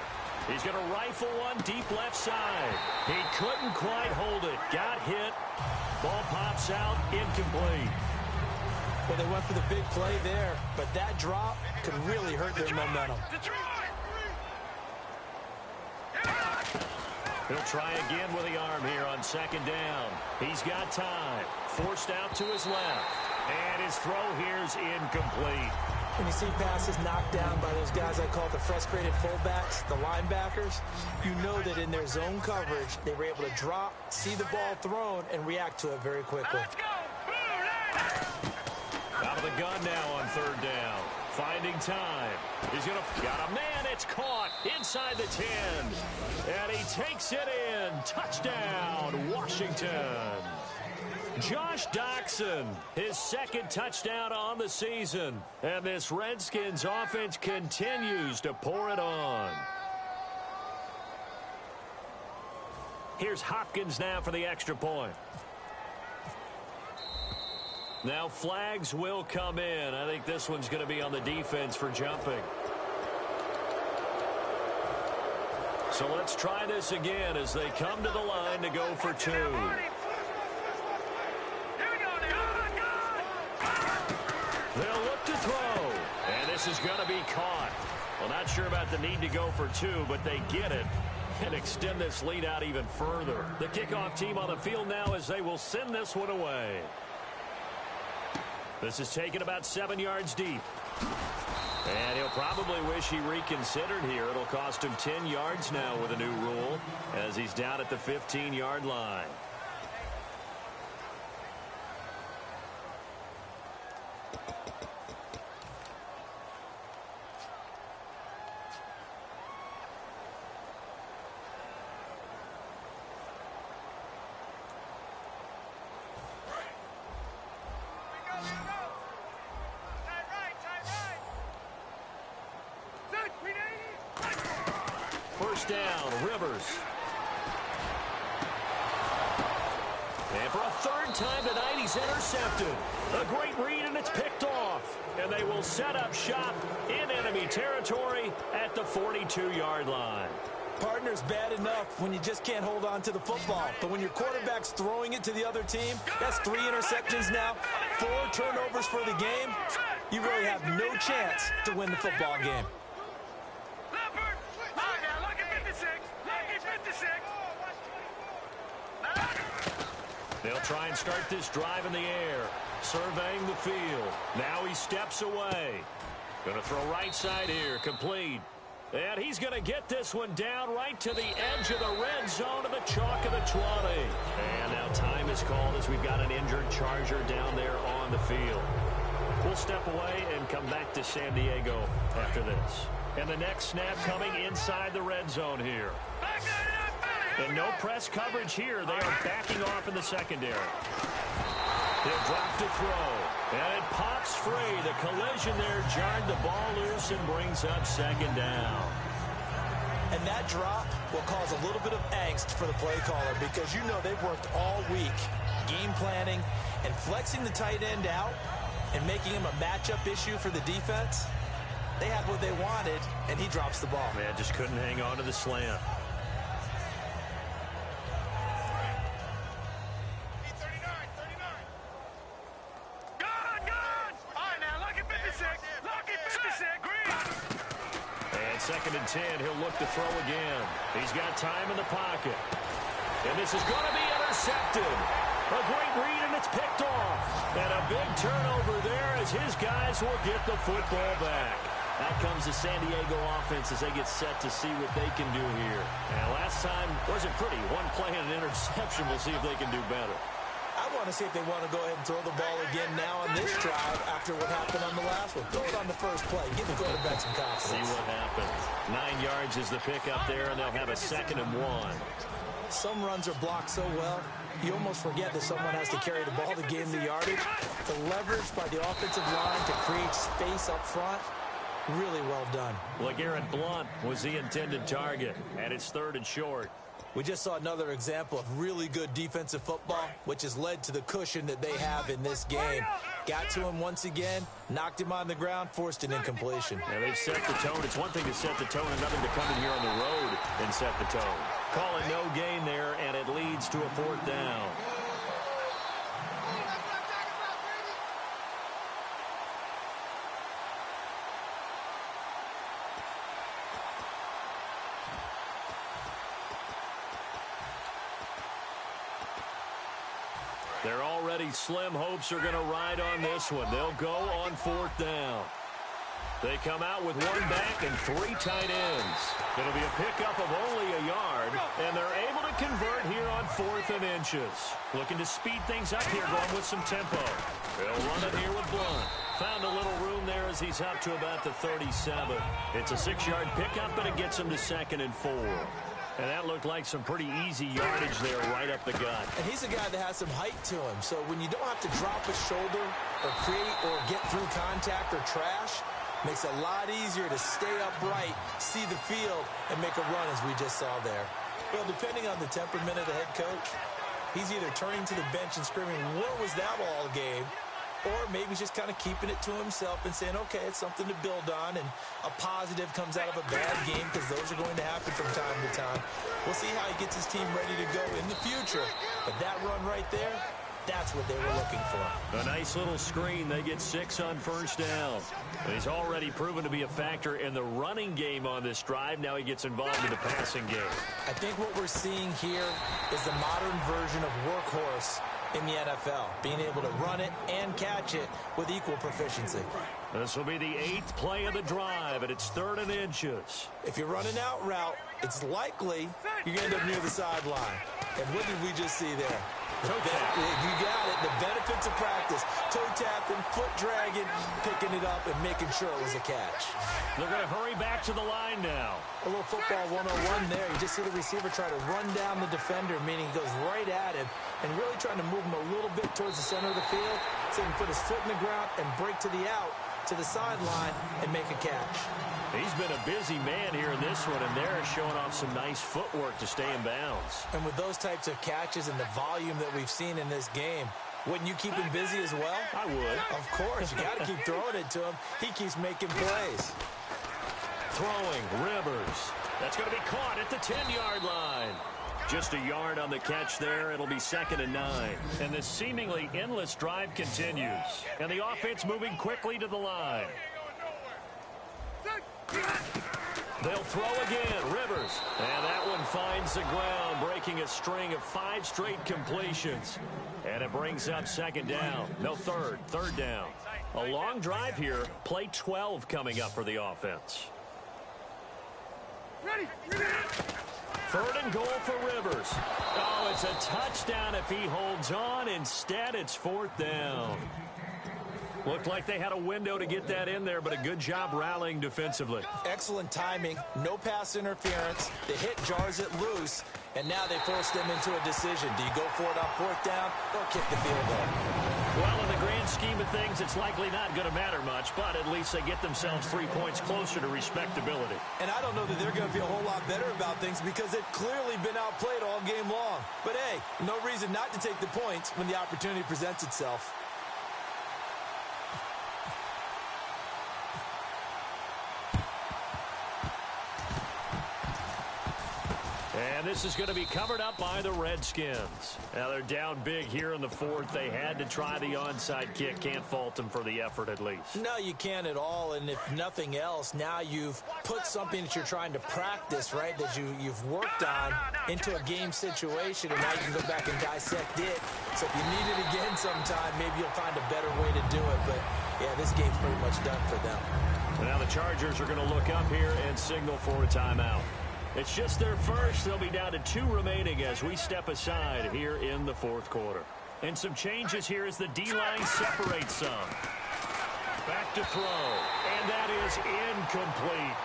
He's going to rifle one deep left side. He couldn't quite hold it. Got hit. Ball pops out. Incomplete. Well, they went for the big play there, but that drop could really hurt their momentum. He'll try again with the arm here on second down. He's got time. Forced out to his left. And his throw here's incomplete. When you see passes knocked down by those guys I call the frustrated fullbacks, the linebackers, you know that in their zone coverage, they were able to drop, see the ball thrown, and react to it very quickly. Out of the gun now on third down. Finding time. He's going to... Got a man. It's caught inside the 10. And he takes it in. Touchdown, Washington. Josh Doctson, his second touchdown on the season. And this Redskins offense continues to pour it on. Here's Hopkins now for the extra point. Now flags will come in. I think this one's going to be on the defense for jumping. So let's try this again as they come to the line to go for 2. They'll look to throw. And this is going to be caught. Well, not sure about the need to go for 2, but they get it and extend this lead out even further. The kickoff team on the field now as they will send this one away. This is taken about 7 yards deep. And he'll probably wish he reconsidered here. It'll cost him 10 yards now with a new rule as he's down at the 15-yard line. First down, Rivers. And for a third time tonight, he's intercepted. A great read, and it's picked off. And they will set up shop in enemy territory at the 42-yard line. Partner's bad enough when you just can't hold on to the football. But when your quarterback's throwing it to the other team, that's 3 interceptions now, 4 turnovers for the game. You really have no chance to win the football game. They'll try and start this drive in the air, surveying the field. Now he steps away. Going to throw right side here, complete. And he's going to get this one down right to the edge of the red zone to the chalk of the 20. And now time is called as we've got an injured Charger down there on the field. We'll step away and come back to San Diego after this. And the next snap coming inside the red zone here. And no press coverage here. They are backing off in the secondary. He'll drop to throw. And it pops free. The collision there jarred the ball loose and brings up second down. And that drop will cause a little bit of angst for the play caller because you know they've worked all week game planning and flexing the tight end out and making him a matchup issue for the defense. They had what they wanted, and he drops the ball. Man, just couldn't hang on to the slant. Second and 10, he'll look to throw again. He's got time in the pocket. And this is going to be intercepted. A great read, and it's picked off. And a big turnover there as his guys will get the football back. Out comes the San Diego offense as they get set to see what they can do here. And last time wasn't pretty. One play and an interception. We'll see if they can do better. I want to see if they want to go ahead and throw the ball again now on this drive after what happened on the last one. Throw it on the first play. Give the quarterback some confidence. See what happens. 9 yards is the pickup there, and they'll have a 2nd and 1. Some runs are blocked so well, you almost forget that someone has to carry the ball to gain the yardage. The leverage by the offensive line to create space up front, really well done. LeGarrette Blount was the intended target, and it's 3rd and short. We just saw another example of really good defensive football, which has led to the cushion that they have in this game. Got to him once again, knocked him on the ground, forced an incompletion. Yeah, they've set the tone. It's one thing to set the tone, another to come in here on the road and set the tone. Call it no gain there, and it leads to a 4th down. They're already slim hopes are going to ride on this one. They'll go on 4th down. They come out with 1 back and 3 tight ends. It'll be a pickup of only a yard, and they're able to convert here on 4th and inches. Looking to speed things up here, going with some tempo. They'll run it here with Blount. Found a little room there as he's up to about the 37. It's a 6-yard pickup, but it gets him to 2nd and 4. And that looked like some pretty easy yardage there right up the gut. And he's a guy that has some height to him. So when you don't have to drop a shoulder or create or get through contact or trash, makes it a lot easier to stay upright, see the field, and make a run as we just saw there. Well, depending on the temperament of the head coach, he's either turning to the bench and screaming, "What was that all game?" Or maybe he's just kind of keeping it to himself and saying, okay, it's something to build on, and a positive comes out of a bad game because those are going to happen from time to time. We'll see how he gets his team ready to go in the future. But that run right there, that's what they were looking for. A nice little screen. They get 6 on 1st down. And he's already proven to be a factor in the running game on this drive. Now he gets involved in the passing game. I think what we're seeing here is the modern version of workhorse in the NFL, being able to run it and catch it with equal proficiency. This will be the 8th play of the drive, and it's 3rd and inches. If you're running out route, it's likely you're going to end up near the sideline. And what did we just see there? You got it. The benefits of practice. Toe tapping, foot dragging, picking it up, and making sure it was a catch. They're going to hurry back to the line now. A little football 101 there. You just see the receiver try to run down the defender, meaning he goes right at him and really trying to move him a little bit towards the center of the field so he can put his foot in the ground and break to the out, to the sideline, and make a catch. He's been a busy man here in this one, and they're showing off some nice footwork to stay in bounds. And with those types of catches and the volume that we've seen in this game, wouldn't you keep him busy as well? I would. Of course. You got to keep throwing it to him. He keeps making plays. Throwing, Rivers. That's going to be caught at the 10-yard line. Just a yard on the catch there. It'll be 2nd and 9. And this seemingly endless drive continues. And the offense moving quickly to the line. They'll throw again. Rivers. And that one finds the ground, breaking a string of 5 straight completions. And it brings up 2nd down. No, 3rd down. A long drive here. Play 12 coming up for the offense. Third and goal for Rivers. Oh, it's a touchdown if he holds on. Instead, it's fourth down. Looked like they had a window to get that in there, but a good job rallying defensively. Excellent timing, no pass interference. The hit jars it loose, and now they force them into a decision. Do you go for it on fourth down or kick the field goal? Well, in the grand scheme of things, it's likely not going to matter much, but at least they get themselves 3 points closer to respectability. And I don't know that they're going to feel a whole lot better about things because they've clearly been outplayed all game long. But hey, no reason not to take the points when the opportunity presents itself. And this is going to be covered up by the Redskins. Now they're down big here in the fourth. They had to try the onside kick. Can't fault them for the effort at least. No, you can't at all. And if nothing else, now you've put something that you're trying to practice, right, that you've worked on into a game situation. And now you can go back and dissect it. So if you need it again sometime, maybe you'll find a better way to do it. But, yeah, this game's pretty much done for them. Now the Chargers are going to look up here and signal for a timeout. It's just their first. They'll be down to 2 remaining as we step aside here in the fourth quarter. And some changes here as the D-line separates some. Back to throw. And that is incomplete.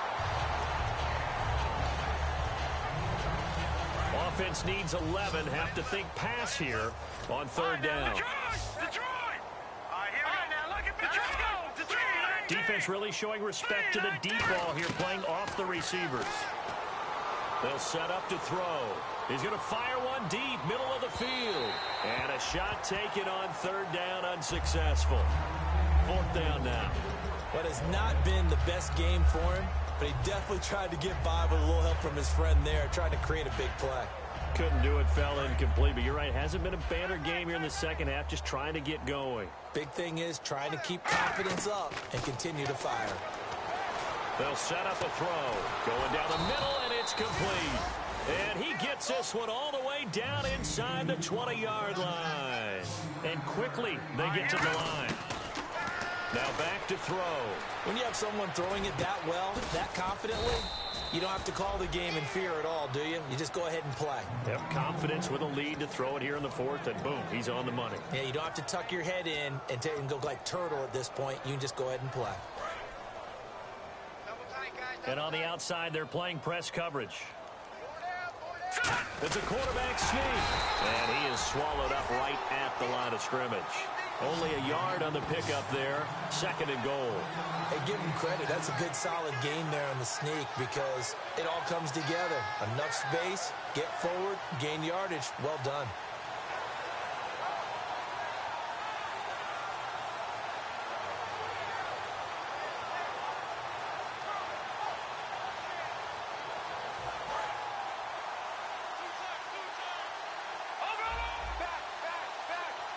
Offense needs 11. Have to think pass here on third down. Defense really showing respect to the deep ball here, playing off the receivers. They'll set up to throw. He's going to fire one deep, middle of the field. And a shot taken on third down, unsuccessful. Fourth down now. What has not been the best game for him, but he definitely tried to get by with a little help from his friend there, trying to create a big play. Couldn't do it, fell incomplete, but you're right, hasn't been a banner game here in the second half, just trying to get going. Big thing is trying to keep confidence up and continue to fire. They'll set up a throw. Going down the middle, and it's complete. And he gets this one all the way down inside the 20-yard line. And quickly, they get to the line. Now back to throw. When you have someone throwing it that well, that confidently, you don't have to call the game in fear at all, do you? You just go ahead and play. Have confidence with a lead to throw it here in the fourth, and boom, he's on the money. Yeah, you don't have to tuck your head in and go like turtle at this point. You can just go ahead and play. And on the outside, they're playing press coverage. It's a quarterback sneak. And he is swallowed up right at the line of scrimmage. Only a yard on the pickup there. Second and goal. Hey, give him credit. That's a good, solid game there on the sneak because it all comes together. Enough space, get forward, gain yardage. Well done.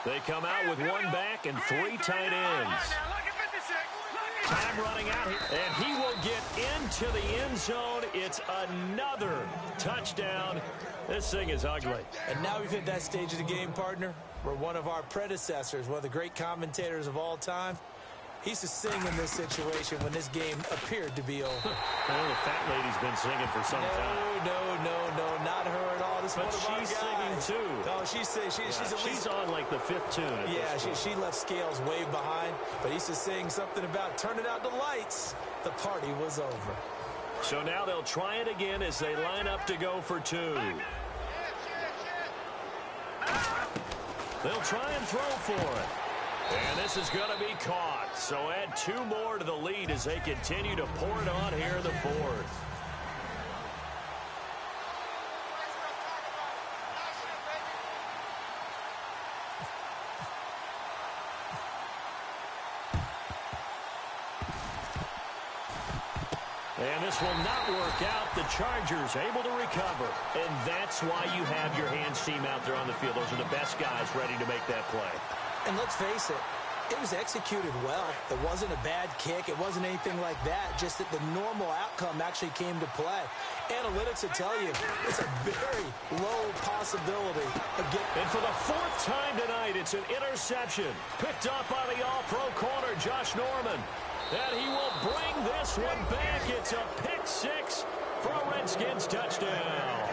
They come out with one back and 3 tight ends. Time running out here, and he will get into the end zone. It's another touchdown. This thing is ugly. And now we've hit that stage of the game, partner, where one of our predecessors, one of the great commentators of all time, he used to sing in this situation when this game appeared to be over. Well, the fat lady's been singing for some time. No, not her at all. This but she's singing too. Oh, she's at least on like the 5th tune. Yeah, she left Scales way behind, but he used to sing something about turning out the lights. The party was over. So now they'll try it again as they line up to go for 2. They'll try and throw for it. And this is going to be caught. So add 2 more to the lead as they continue to pour it on here in the fourth. And this will not work out. The Chargers able to recover. And that's why you have your hands team out there on the field. Those are the best guys ready to make that play. And let's face it, it was executed well. It wasn't a bad kick. It wasn't anything like that. Just that the normal outcome actually came to play. Analytics will tell you it's a very low possibility. And for the 4th time tonight, it's an interception. Picked up by the all-pro corner, Josh Norman. And he will bring this one back. It's a pick 6 for a Redskins touchdown.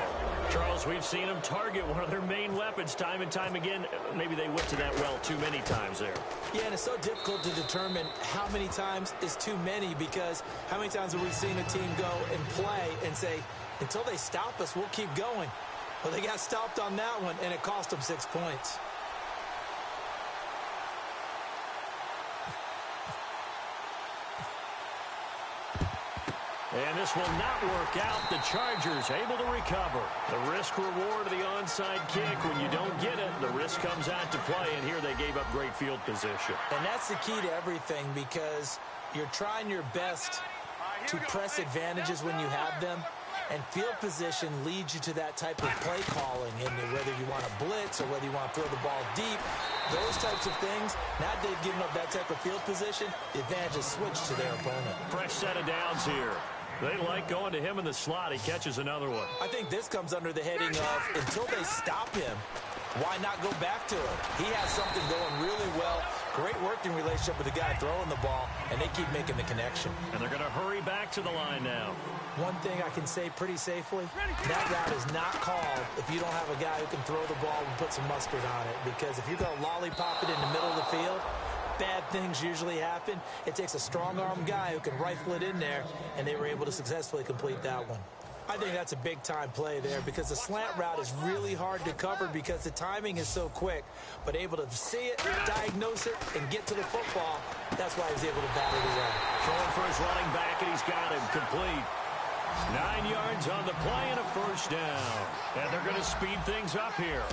Charles, we've seen them target one of their main weapons time and time again. Maybe they went to that well too many times there. Yeah, and it's so difficult to determine how many times is too many, because how many times have we seen a team go and play and say, until they stop us, we'll keep going. Well, they got stopped on that one, and it cost them 6 points. And this will not work out. The Chargers able to recover. The risk-reward of the onside kick. When you don't get it, the risk comes out to play. And here they gave up great field position. And that's the key to everything, because you're trying your best to press advantages when you have them. And field position leads you to that type of play calling. And whether you want to blitz or whether you want to throw the ball deep, those types of things, now that they've given up that type of field position, the advantage is switched to their opponent. Fresh set of downs here. They like going to him in the slot. He catches another one. I think this comes under the heading of, until they stop him, why not go back to him? He has something going really well. Great working relationship with the guy throwing the ball, and they keep making the connection. And they're going to hurry back to the line now. One thing I can say pretty safely, that route is not called if you don't have a guy who can throw the ball and put some mustard on it. Because if you're going to lollipop it in the middle of the field, bad things usually happen. It takes a strong-arm guy who can rifle it in there, and they were able to successfully complete that one. I think that's a big-time play there, because the slant route is really hard to cover because the timing is so quick. But able to see it, diagnose it, and get to the football, that's why he was able to bat it away. Throwing for his running back, and he's got him complete. 9 yards on the play and a first down. And they're going to speed things up here.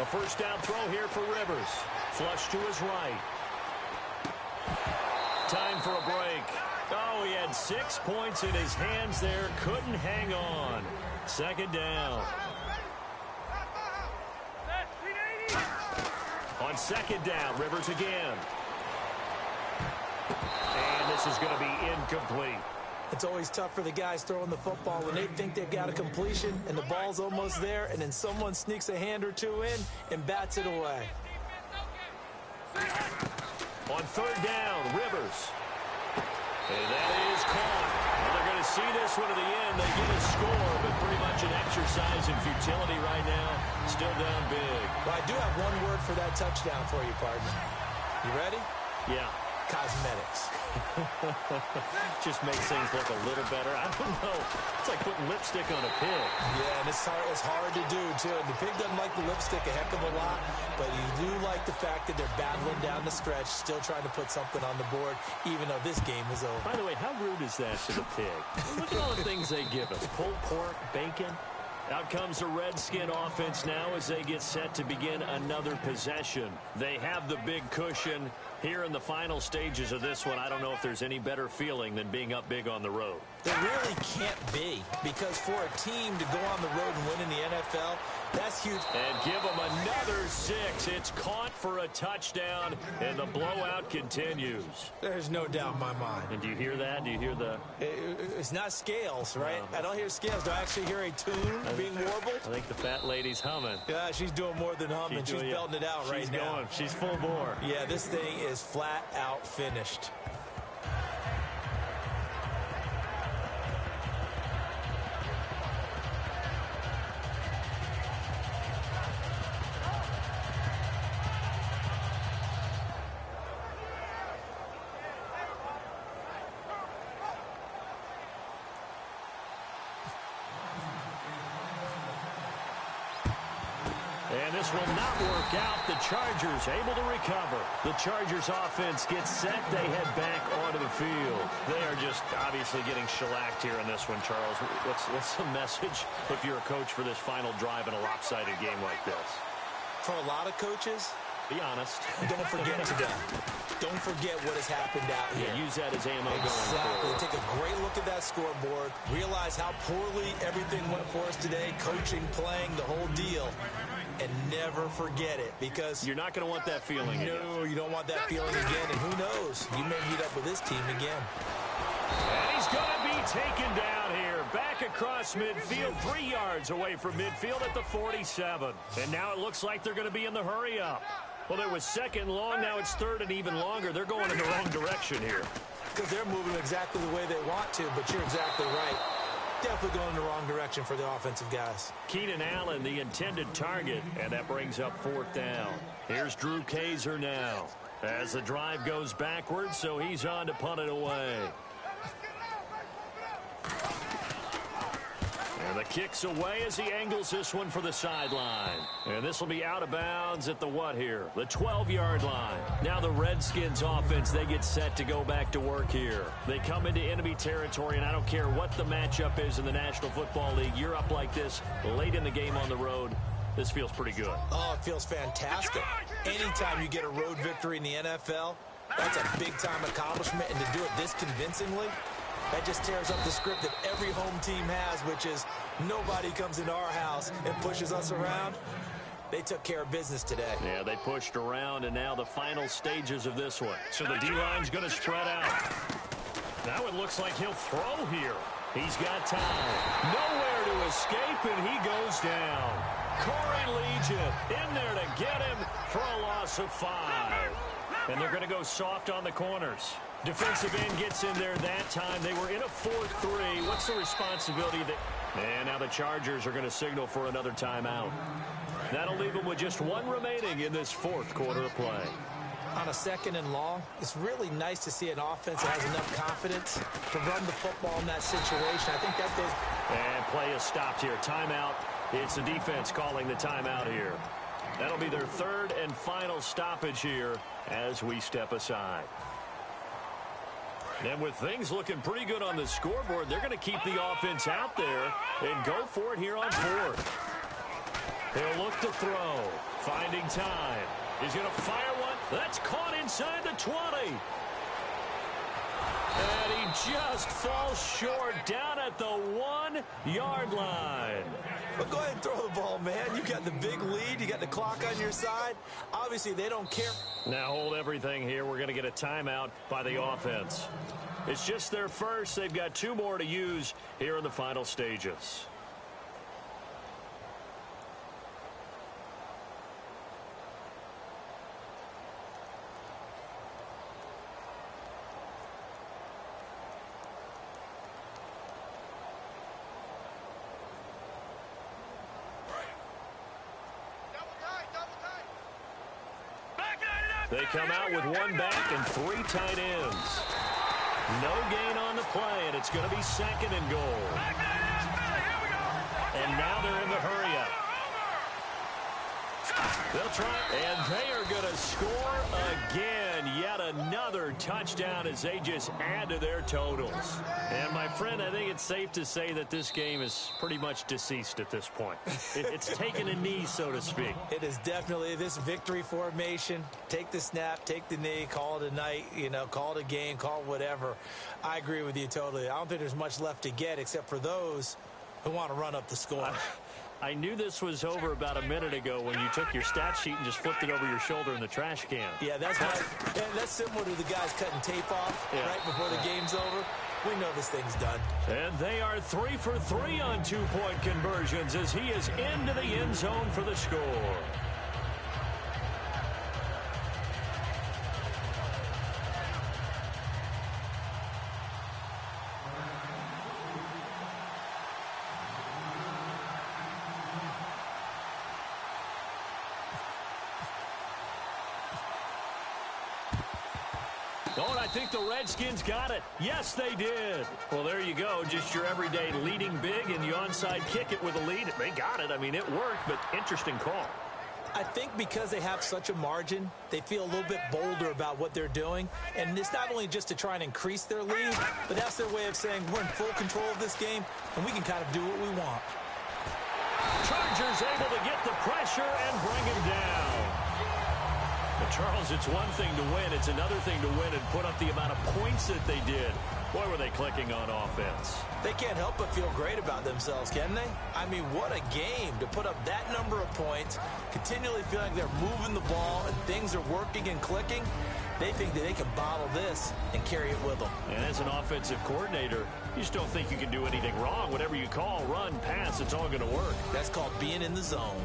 A first down throw here for Rivers. Flush to his right. Time for a break. Oh, he had 6 points in his hands there. Couldn't hang on. Second down. On second down, Rivers again. And this is going to be incomplete. It's always tough for the guys throwing the football when they think they've got a completion and the ball's almost there, and then someone sneaks a hand or two in and bats it away. On third down, Rivers. And that is caught. Well, they're going to see this one to the end. They get a score, but pretty much an exercise in futility right now. Still down big. Well, I do have one word for that touchdown for you, partner. You ready? Yeah. Cosmetics. Just makes things look a little better. I don't know. It's like putting lipstick on a pig. Yeah, and it's hard to do, too. The pig doesn't like the lipstick a heck of a lot, but you do like the fact that they're battling down the stretch, still trying to put something on the board, even though this game is over. By the way, how rude is that to the pig? Look at all the things they give us. Pulled pork, bacon. Out comes the Redskin offense now as they get set to begin another possession. They have the big cushion. Here in the final stages of this one, I don't know if there's any better feeling than being up big on the road. There really can't be, because for a team to go on the road and win in the NFL, that's huge. And give them another 6. It's caught for a touchdown, and the blowout continues. There's no doubt in my mind. And do you hear that? Do you hear the... It's not scales, right? I don't hear scales. Do I actually hear a tune being warbled? I think the fat lady's humming. Yeah, she's doing more than humming. She's belting it out right now. She's going. She's full bore. Yeah, this thing is flat out finished. And this will not work out. The Chargers able to recover. The Chargers offense gets set. They head back onto the field. They are just obviously getting shellacked here in this one, Charles. What's the message if you're a coach for this final drive in a lopsided game like this? For a lot of coaches, be honest. Don't forget today. Don't forget what has happened out here. Yeah, use that as ammo going forward. forward. Take a great look at that scoreboard. Realize how poorly everything went for us today. Coaching, playing, the whole deal. And never forget it, because you're not going to want that feeling again. No, you don't want that feeling again. And who knows? You may meet up with this team again. And he's going to be taken down here. Back across midfield, 3 yards away from midfield at the 47. And now it looks like they're going to be in the hurry up. Well, there was second long. Now it's third and even longer. They're going in the wrong direction here. Because they're moving exactly the way they want to, but you're exactly right. definitely going in the wrong direction for the offensive guys. Keenan Allen, the intended target, and that brings up 4th down. Here's Drew Kaiser now as the drive goes backwards, so he's on to punt it away. And the kick's away as he angles this one for the sideline. And this will be out of bounds at the what here? The 12-yard line. Now the Redskins offense, they get set to go back to work here. They come into enemy territory, and I don't care what the matchup is in the National Football League. You're up like this late in the game on the road. This feels pretty good. Oh, it feels fantastic. Anytime you get a road victory in the NFL, that's a big-time accomplishment, and to do it this convincingly, that just tears up the script that every home team has, which is nobody comes into our house and pushes us around. They took care of business today. Yeah, they pushed around, and now the final stages of this one. So the D-line's going to spread out. Now it looks like he'll throw here. He's got time. Nowhere to escape, and he goes down. Corey Legion in there to get him for a loss of 5. And they're going to go soft on the corners. Defensive end gets in there that time. They were in a 4-3. What's the responsibility that... And now the Chargers are going to signal for another timeout. That'll leave them with just 1 remaining in this 4th quarter of play. On a 2nd and long, it's really nice to see an offense that has enough confidence to run the football in that situation. I think that goes... And play is stopped here. Timeout. It's the defense calling the timeout here. That'll be their 3rd and final stoppage here as we step aside. And with things looking pretty good on the scoreboard, they're going to keep the offense out there and go for it here on 4th. He'll look to throw. Finding time. He's going to fire one. That's caught inside the 20. And he just falls short down at the 1-yard line. But go ahead and throw the ball, man. You got the big lead. You got the clock on your side. Obviously, they don't care. Now hold everything here. We're going to get a timeout by the offense. It's just their first. They've got 2 more to use here in the final stages. They come out with 1 back and 3 tight ends. No gain on the play, and it's going to be 2nd and goal. And now they're in the hurry up. They'll try, and they are going to score again. Yet another touchdown as they just add to their totals. And, my friend, I think it's safe to say that this game is pretty much deceased at this point. It's taken a knee, so to speak. It is definitely this victory formation. Take the snap, take the knee, call it a night, call it a game, call it whatever. I agree with you totally. I don't think there's much left to get except for those who want to run up the score. I knew this was over about a minute ago when you took your stat sheet and just flipped it over your shoulder in the trash can. Yeah, that's similar to the guys cutting tape off right before the game's over. We know this thing's done. And they are 3 for 3 on 2-point conversions as he is into the end zone for the score. Oh, and I think the Redskins got it. Yes, they did. Well, there you go. Just your everyday leading big, and you onside kick it with a lead. They got it. I mean, it worked, but interesting call. I think because they have such a margin, they feel a little bit bolder about what they're doing. And it's not only just to try and increase their lead, but that's their way of saying we're in full control of this game, and we can kind of do what we want. Chargers able to get the pressure and bring him down. But Charles, it's one thing to win. It's another thing to win and put up the amount of points that they did. Boy, were they clicking on offense. They can't help but feel great about themselves, can they? I mean, what a game to put up that number of points, continually feeling like they're moving the ball and things are working and clicking. They think that they can bottle this and carry it with them. And as an offensive coordinator, you just don't think you can do anything wrong. Whatever you call, run, pass, it's all going to work. That's called being in the zone.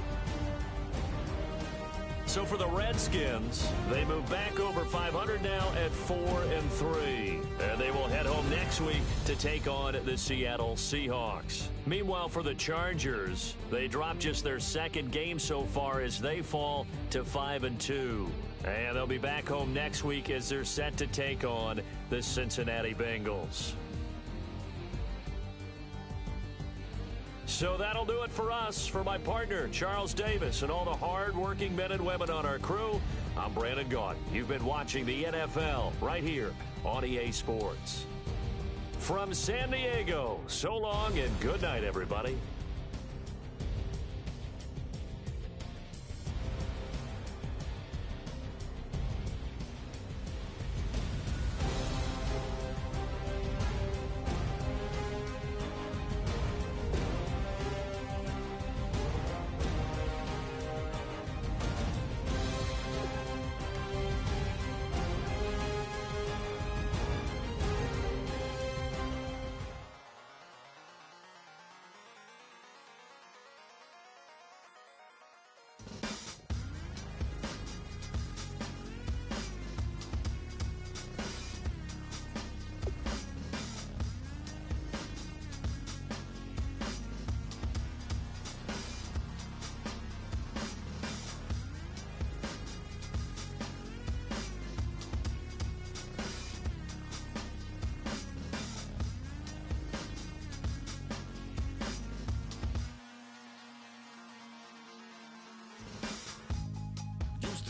So for the Redskins, they move back over 500 now at 4-3. And they will head home next week to take on the Seattle Seahawks. Meanwhile, for the Chargers, they drop just their second game so far as they fall to 5-2. And they'll be back home next week as they're set to take on the Cincinnati Bengals. So that'll do it for us. For my partner, Charles Davis, and all the hard-working men and women on our crew, I'm Brandon Gaudin. You've been watching the NFL right here on EA Sports. From San Diego, so long and good night, everybody.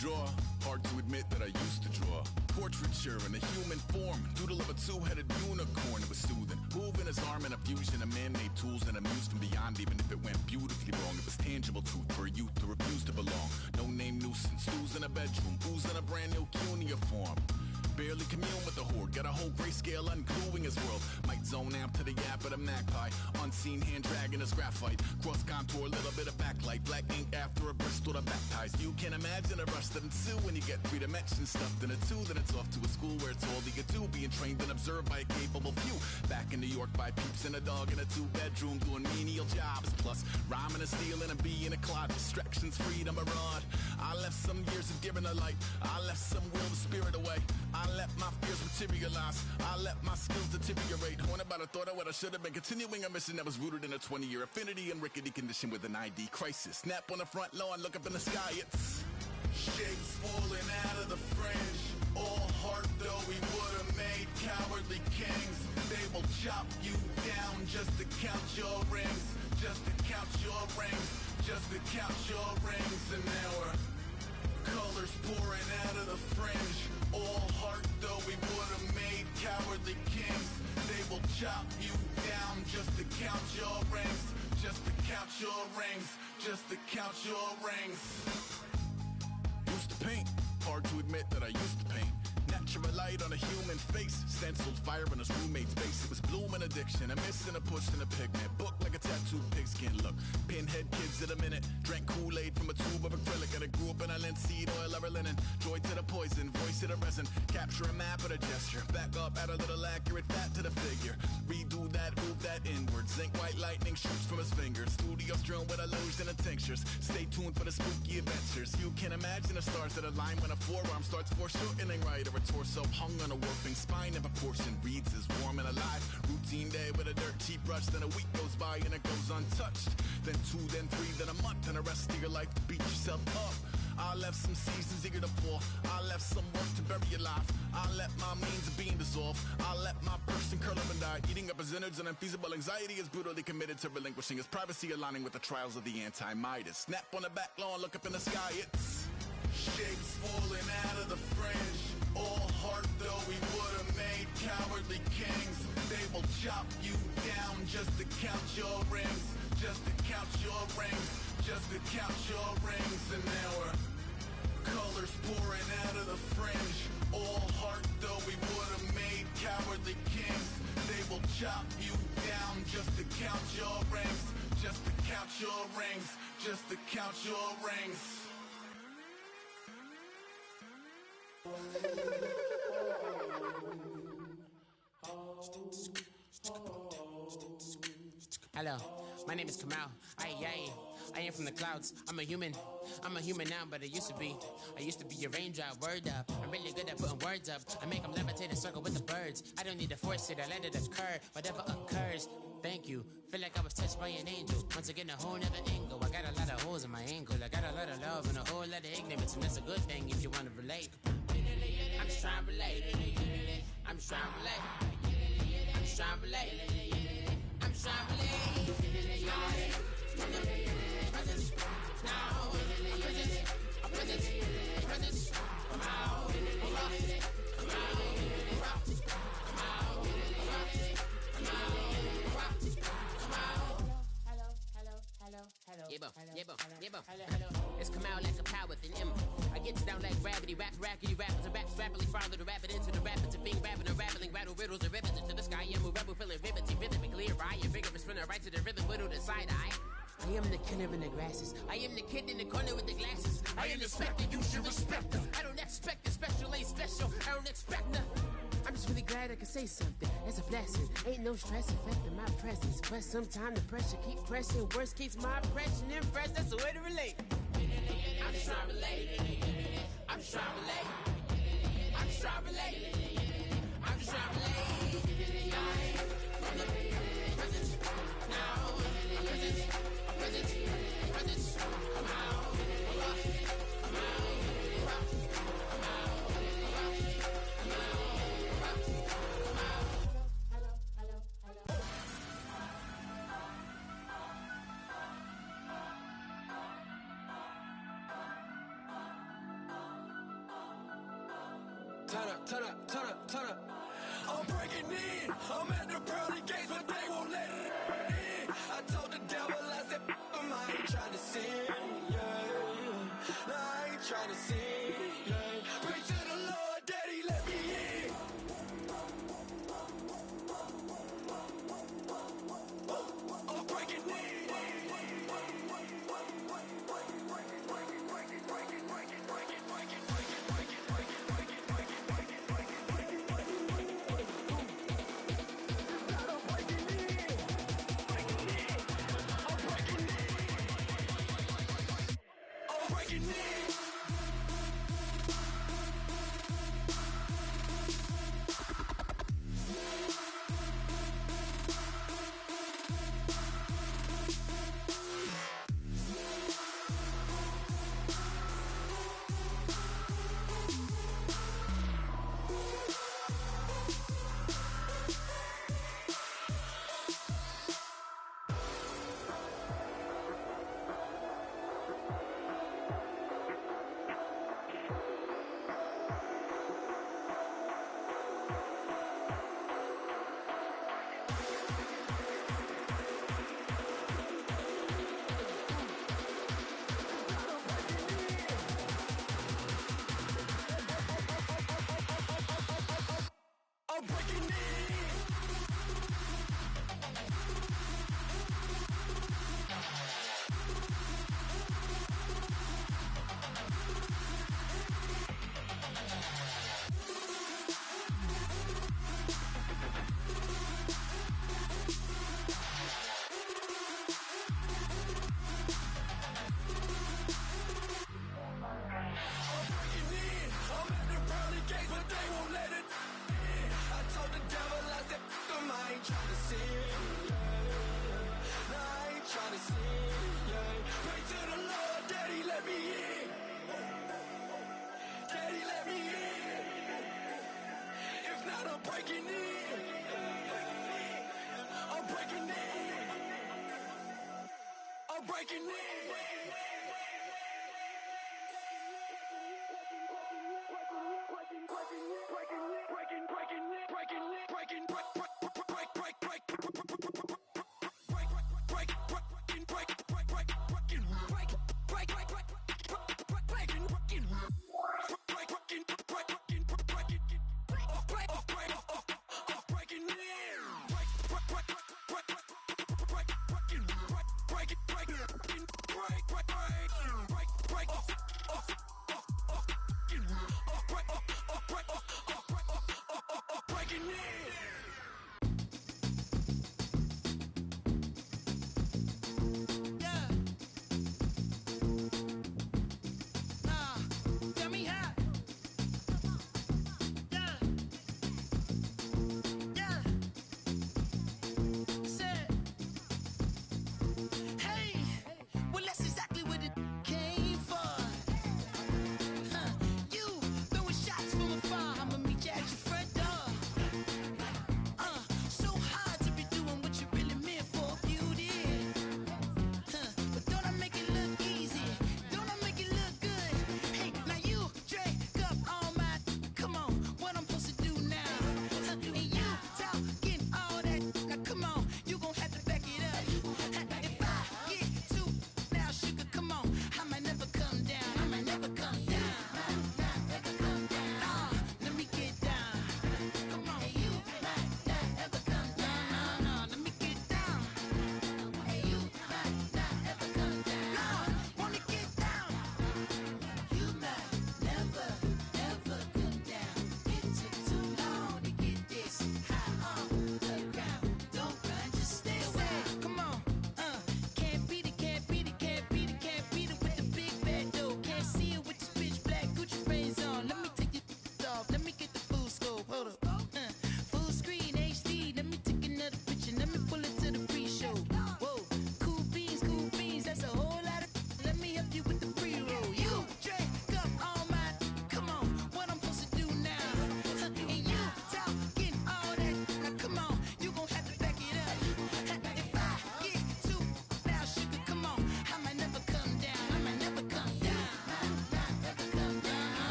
Draw. Hard to admit that I used to draw. Portraiture in a human form. Doodle of a two-headed unicorn. It was soothing. Moving his arm in a fusion of man-made tools and amused from beyond. Even if it went beautifully wrong, it was tangible truth for a youth who refused to belong. No name nuisance. Who's in a bedroom? Who's in a brand new cuneiform? Barely commune with the horde. Got a whole grayscale ungluing his world. Might zone amp to the yap of a magpie. Unseen hand dragging his graphite. Cross contour, little bit of backlight. Black ink after a Bristol to baptize. You can imagine a rush that ensue when you get three dimensions stuffed in a two. Then it's off to a school where it's all you can do. Being trained and observed by a capable few. Back in New York by peeps and a dog in a two-bedroom doing menial jobs. Plus rhyming and stealing and being a clod. Distractions, freedom, a rod. I left some years of giving a light. I left some will the spirit away. I let my fears materialize. I let my skills deteriorate. When about a thought of what I should have been. Continuing a mission that was rooted in a 20-year affinity and rickety condition with an ID crisis. Snap on the front lawn, look up in the sky. It's shapes falling out of the fringe. All heart though we would have made cowardly kings. They will chop you down just to count your rings. Just to count your rings. Just to count your rings. And now we're colors pouring out of the fringe. All heart though we would have made cowardly kings. They will chop you down just to count your rings. Just to count your rings. Just to count your rings. Used to paint. Hard to admit that I used to paint. Natural light on a human face. Stenciled fire in his roommate's face. It was blooming addiction. A miss and a push and a pigment. Book like a tattooed pigskin look. Pinhead kids in a minute. Drank Kool-Aid from a tube of acrylic. And I grew up in a linseed oil or a linen. Joy to the poison. Voice to the resin. Capture a map of a gesture. Back up, add a little accurate fat to the figure. Redo that, move that inward. Zinc white lightning shoots from his fingers. Studio strewn with illusion and tinctures. Stay tuned for the spooky adventures. You can imagine the stars that align when a forearm starts foreshortening right, or a torso hung on a warping spine in proportion. Reads as warm and alive. Routine day with a dirt cheap brush. Then a week goes by and it goes untouched. Then 2, then 3, then a month, and the rest of your life to beat yourself up. I left some seasons eager to fall. I left some work to bury alive. I let my means of being dissolve. I let my person curl up and die. Eating up his innards and unfeasible anxiety is brutally committed to relinquishing his privacy, aligning with the trials of the anti-Midas. Snap on the back lawn, look up in the sky. It's shapes falling out of the fringe. All heart though we would have made cowardly kings. They will chop you down just to count your rings. Just to count your rings. Just to count your rings. And now we're colors pouring out of the fringe. All heart though we would have made cowardly kings. They will chop you down just to count your rings. Just to count your rings. Just to count your rings. Hello, my name is Kamal. Aye, aye. I am from the clouds. I'm a human now, but I used to be a raindrop, word up. I'm really good at putting words up. I make them levitate and circle with the birds. I don't need to force it, I let it occur. Whatever occurs, thank you. Feel like I was touched by an angel. Once again, a whole nother angle. I got a lot of holes in my angle. I got a lot of love and a whole lot of ignorance, and that's a good thing if you want to relate. I'm just trying to relate. I'm just trying to relate. I'm just trying to relate. I'm just trying to relate. Presence now. Presence. Come out. Come out. Hello. It's come out like a power with an M. I get you down like gravity, rackety rappers, and raps rapidly follow the rapid into the rapids of being rapping and rattling, rattle riddles and rivets into the sky. I'm a rebel, feeling riveting, rhythmically clear. I am vigorous, spinner right to the rhythm, widow to side eye. I am the killer in the grasses. I am the kid in the corner with the glasses. I am the specter, you should respect her. I don't expect a special, ain't special. I don't expect nothing. I'm just really glad I can say something. It's a blessing. Ain't no stress affecting my presence. But sometimes the pressure keeps pressing. Worst keeps my impression impressed. That's the way to relate. I'm just trying to relate. I'm just trying to relate. I'm just trying to relate. I'm just trying to relate. From the presence now. Presence. Come out. Come out. Turn up. I'm breaking in. I'm at the pearly gates, but they won't let it in. I told the devil, I said, I ain't trying to sin, yeah. No, I ain't trying to sin, yeah. Pray to the Lord, Daddy, let me in. I'm breaking in.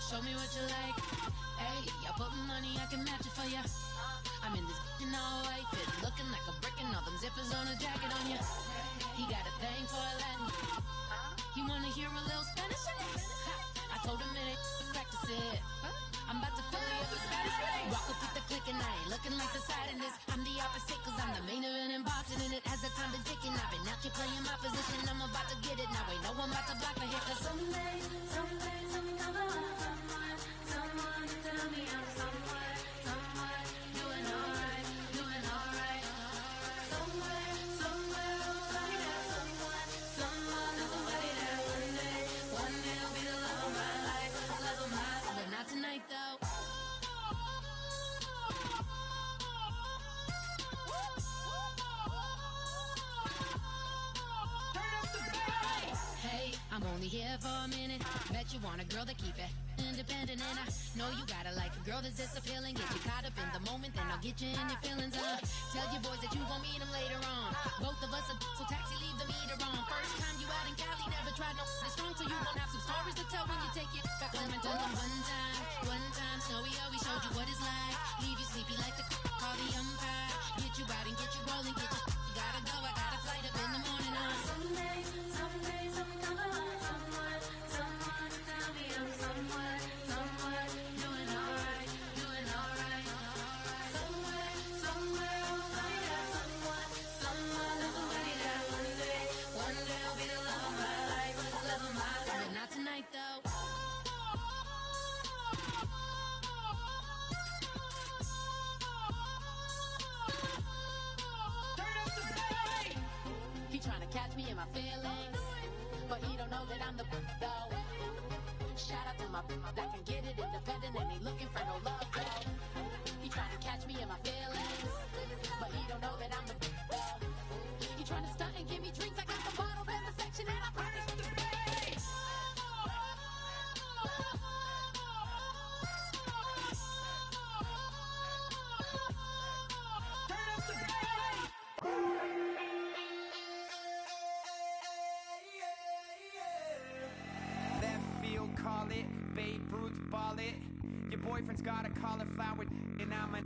show me what you like. Hey, I put money, I can match it for ya. I'm in this in all white fit, looking like a brick and all them zippers on a jacket on ya. He got a thing for Latin. He wanna hear a little Spanish? I told him it ain't practice it. I'm about to fill you up with Spanish. Walk up with the click and I ain't looking like the side in this. I'm the opposite cause I'm the main event and boxing in it. As the time been ticking, I've been out here playing my position. I'm about to get it now. Ain't no one about to block me here cause someday, someone tell me I'm somewhere, doing alright. Somewhere, somebody that somebody that one day will be the love of my life, but not tonight though. Hey, I'm only here for a minute. Bet you want a girl to keep it independent, and I know you gotta like a girl that's this appealing. Get you caught up in the moment, then I'll get you in your feelings. Tell your boys that you gon' meet them later on. Both of us are so taxi, leave the meter on. First time you out in Cali, never tried no this strong, so you gon' have some stories to tell when you take it back home and tell them one time, Snowy always showed you what it's like. Leave you sleepy like the call the umpire. Get you out and get you rolling, get you gotta go. I got a flight up in the morning on someday, someone tell me I'm somewhere, doing alright. Somewhere, somebody that one day will be the love of my life, but not tonight though. He tryna catch me in my feelings, but he don't know that I'm the though. Shout out to my that can get it independent and he looking for no love though. He tryna catch me in my feelings, but he don't know that I'm the though. He tryna stunt and give me drinks. I got the bottles in the section and I promise to pay. Call it, Babe Ruth ball it. Your boyfriend's got a cauliflower and I'm a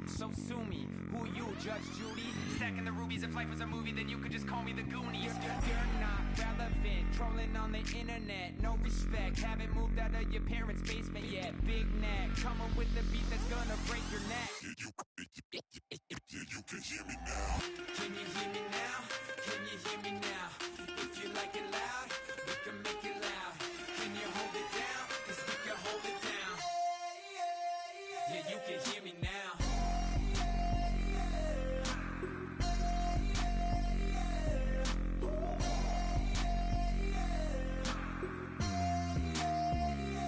so sue me. Who you, Judge Judy? Stacking the rubies. If life was a movie, then you could just call me the Goonies. You're not relevant, trolling on the internet. No respect, haven't moved out of your parents' basement yet. Big neck, coming with the beat that's gonna break your neck. You can hear me now. Can you hear me now? Can you hear me now? If you like it loud, we can make it loud. Can you hold it down? Cause we can hold it down. Yeah, you can hear me now.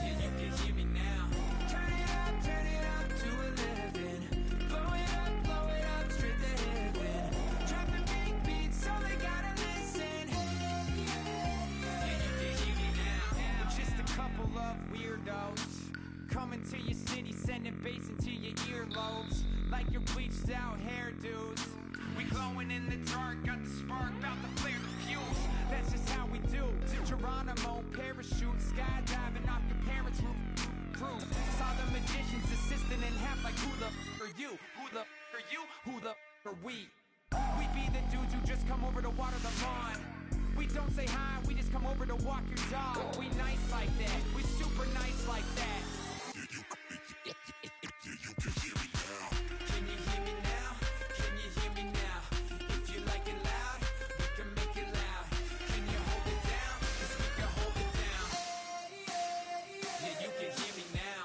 Yeah, you can hear me now. Turn it up to 11. Blow it up, straight to heaven. Dropping big beats, so they gotta listen. Yeah, you can hear me now. We're just a couple of weirdos coming to your city, sending bass into your earlobes like your bleached out hairdos. We glowing in the dark, got the spark, about to flare the fuse. That's just how we do. To Geronimo, parachute, skydiving off your parents' roof. Crew saw the magician's assistant in half like who the are you? Who the are you? Who the are we? We be the dudes who just come over to water the lawn. We don't say hi, we just come over to walk your dog. We nice like that, we super nice like that. You can hear me now. Can you hear me now? Can you hear me now? If you like it loud, we can make it loud. Can you hold it down? Cause we can hold it down. Yeah, you can hear me now.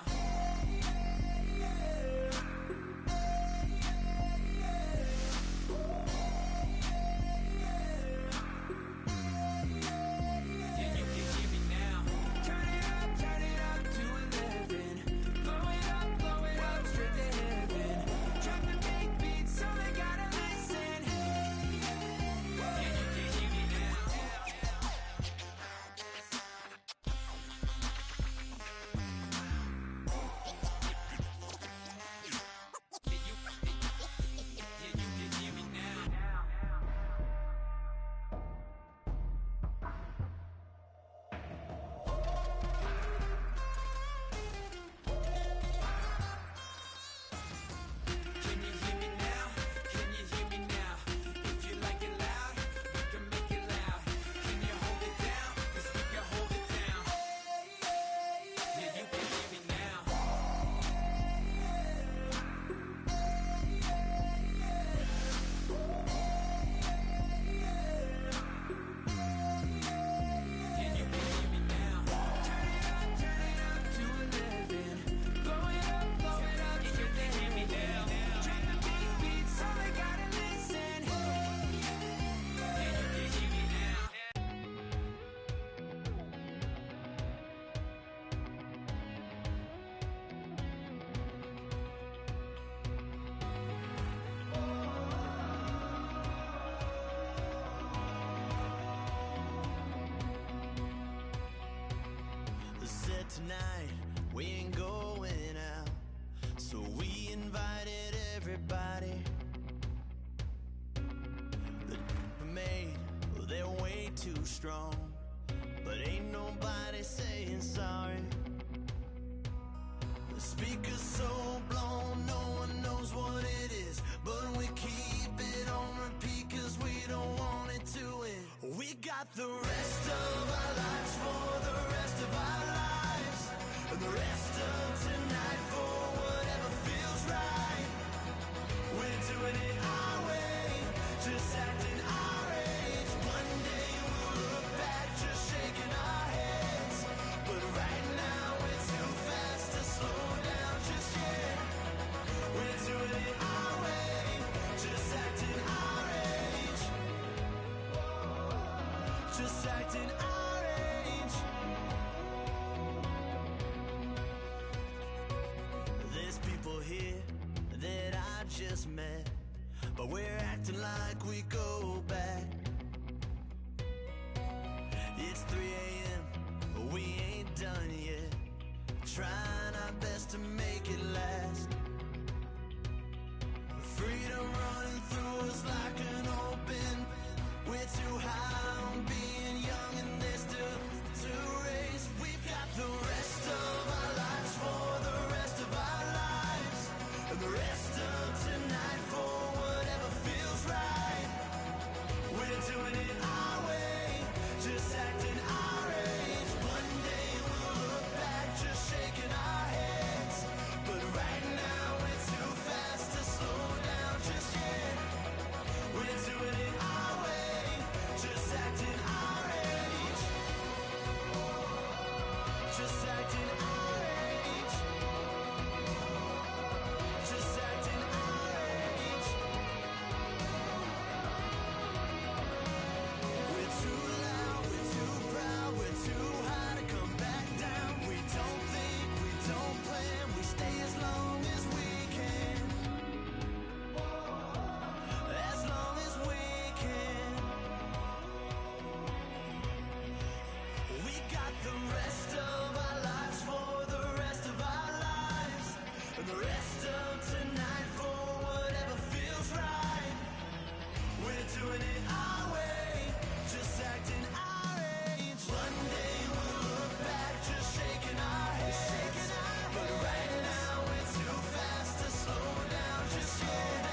Yeah, you can hear me now. Turn it up to 11. tonight we ain't going out, so we invited everybody. The made, well, they're way too strong, but ain't nobody saying sorry. The speaker's so blown, no one knows what it is, but we keep it on repeat cause we don't want it to end. We got the rest of our lives for the rest of our lives, and the rest of tonight for whatever feels right. We're doing it our way, just acting our age. One day we'll look back just shaking our heads, but right now we're too fast to slow down just yet. We're doing it our way, just acting our age. Just acting our age. There's people here that I just met, but we're acting like we go back. It's 3 a.m., but we ain't done yet, trying our best to make it last. Freedom running through us like an open. We're too high on being young and there's still to race. We've got the rest of our lives for the rest of our lives, and the rest of tonight for whatever feels right. We're doing it our way, just acting our age. One day we'll look back just shaking our heads, but right now we're too fast to slow down just yet. We're doing it our way, just acting our age. Just acting our age. Just acting our age. We're too loud, we're too proud, we're too high to come back down. We don't think, we don't plan, we stay as long as we can. As long as we can. We got the rest of our lives for the rest of our lives, and the rest of tonight for whatever feels right. We're doing it our way, just acting our age. One day we'll look back just shaking our heads, but right now we're too fast to slow down just yet.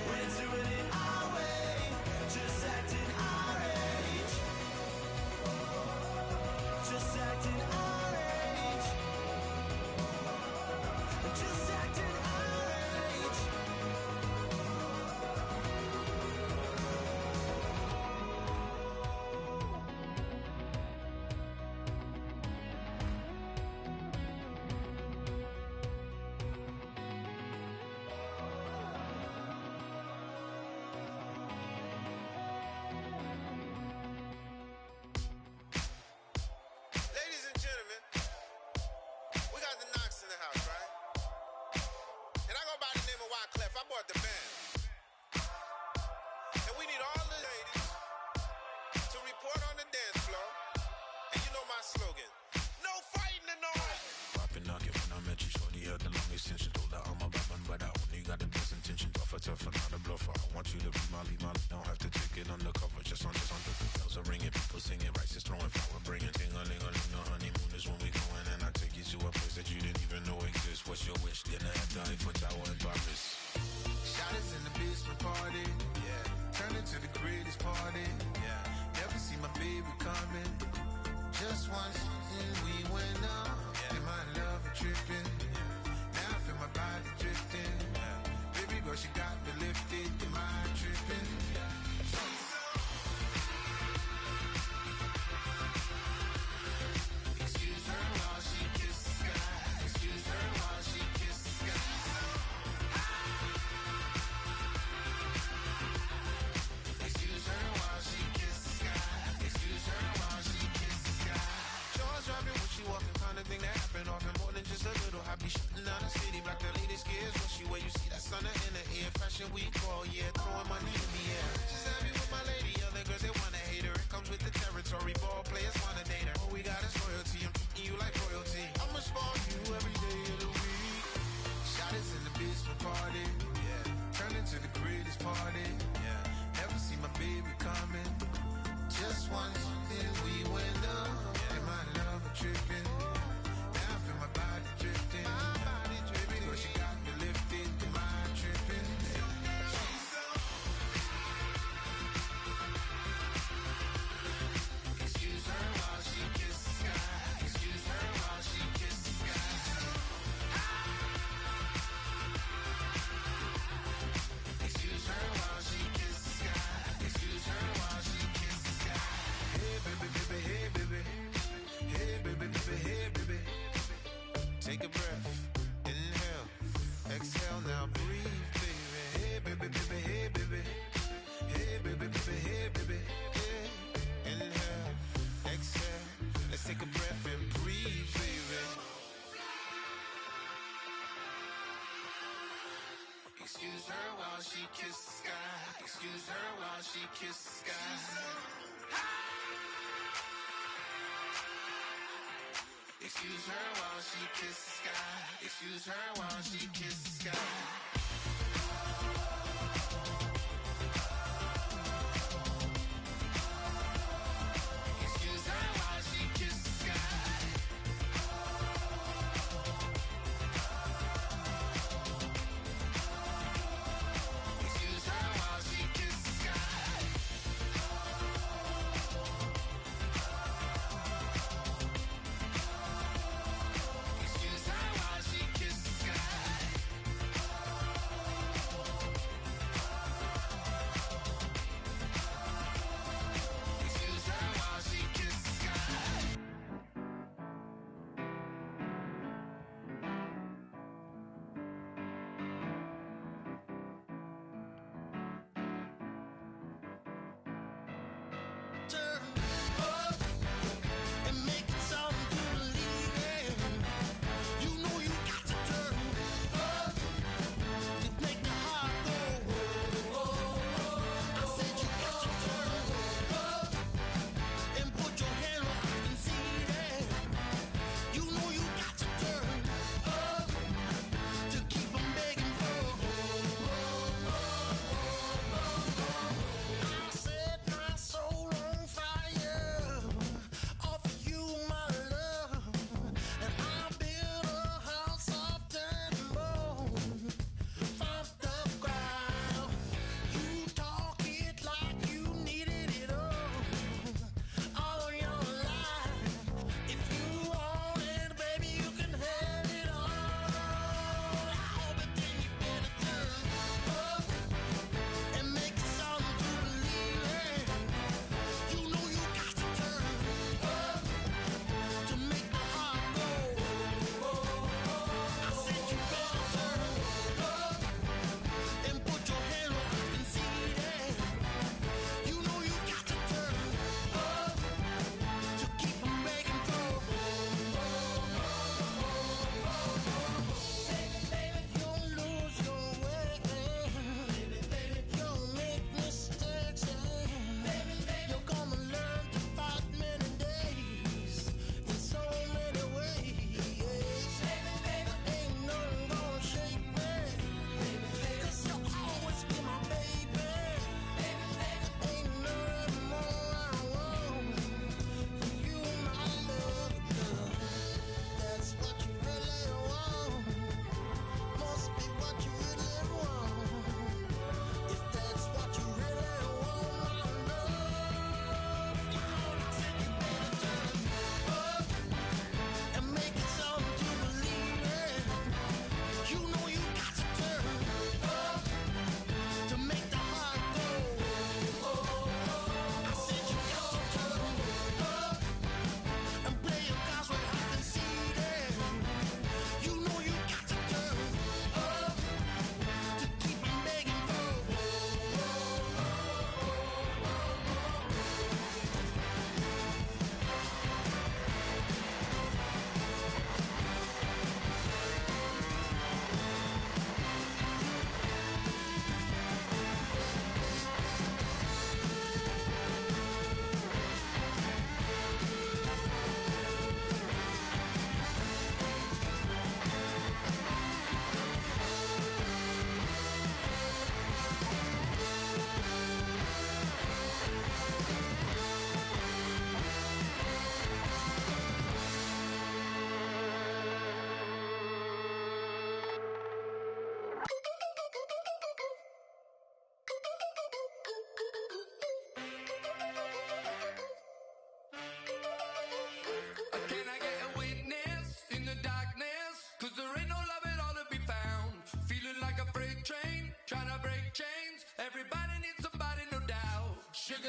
We're doing it our way, just acting our age. Just acting our age. Just acting our age. Ladies and gentlemen, we got the Knox in the house, right? And I go by the name of Wyclef. I bought the band. And we need all the ladies to report on the dance floor. And you know my slogan, no fighting and no Poppin' knock it when I met you, shorty had the long extension. Told her I'm a bad but I only got the best intention. Tougher, not a bluffer. I want you to be Molly. Don't have to take it undercover. Just on the bells are ringing, people singing, rice is throwing, flower bringing. Ting-a-ling-a-ling, the honeymoon is when we going, and I take you to a place that you didn't even know exists. What's your wish? Dinner at the Eiffel Tower in Paris. Shot us in the basement party, yeah. Turn it to the greatest party, yeah. Never see my baby coming. Just once, and we went up, yeah. And my love a tripping, yeah. Now I feel my body drifting, yeah. Baby girl, she got me lifted, your mind tripping, yeah. Excuse her while she kisses the sky. Excuse her while she kisses the sky. Excuse her while she kisses the sky. Excuse her while she kisses the sky. Jaws dropping when she walking, kind of thing that happen often. More than just a little. I be shutting down the city, black the lady scares when she wear. You see that sun in the air, fashion week all year, throwing money in the air. party. Yeah. Never see my baby coming. Just once, then we went up. And my love tripping. Now I feel my body drifting. But she got me lifted. And my tripping. Excuse her while she kisses the sky. Excuse her while she kisses the sky. Excuse her while she kisses the sky. Excuse her while she kisses the sky. Hey baby, baby, hey baby. Hey baby, baby, hey baby. Take a breath, inhale, exhale, now breathe, baby. Hey baby, baby, hey baby. Hey baby, baby, hey baby. Hey. Inhale, exhale, let's take a breath and breathe, baby. Excuse her while she kisses the sky. Excuse her while she kisses the sky. Excuse her while she kisses the sky. Excuse her while she kisses the sky. Excuse her while she kisses the sky. Excuse her while she kisses the sky. Excuse her while she kisses the sky.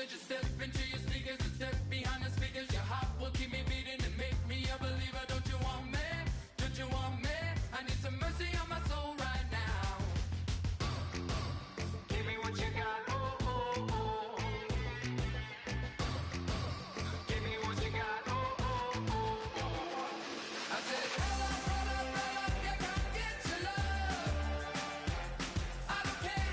Sugar, just step into your sneakers and step behind the speakers. Your heart will keep me beating and make me a believer. Don't you want me? Don't you want me? I need some mercy on my soul right now. Give me what you got, oh, oh, oh. Give me what you got, oh, oh, oh, oh. I said, roll up, yeah, come get your love. I don't care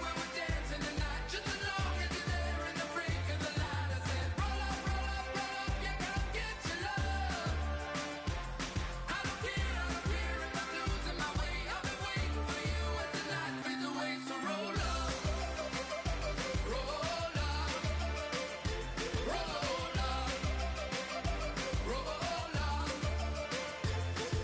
when we're dancing tonight, just as long as you're there in the break of the light. I said, roll up, yeah, come get your love. I don't care if I'm losing my way. I've been waiting for you as the night fades away. So roll up, roll up, roll up, roll up.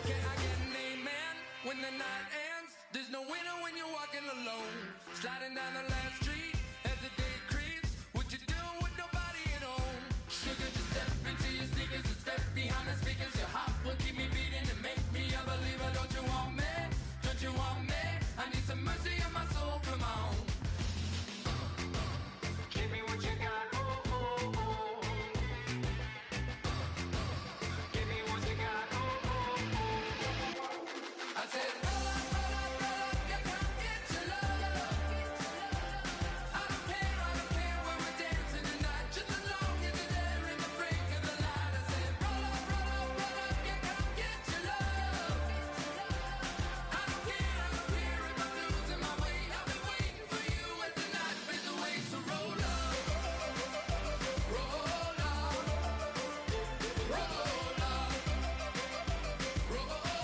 Can I get an amen when the night ends? There's no winner when you're walking alone. Sliding down the last street as the day creeps. What you doing with nobody at home? Sugar, just step into your sneakers and step behind the speakers. Your heart will keep me beating and make me a believer. Don't you want me? Don't you want me? I need some mercy on my soul, come on. Give me what you got, oh, oh, oh. Give me what you got, oh, oh, oh. I said, roll up, yeah, come get your love. I don't care when we're dancing tonight, just as long as you're there in the break of the light. I said, roll up, yeah, come get your love. I don't care if I'm losing my way. I've been waiting for you as the night fades away. So roll up, roll up, roll up, roll up,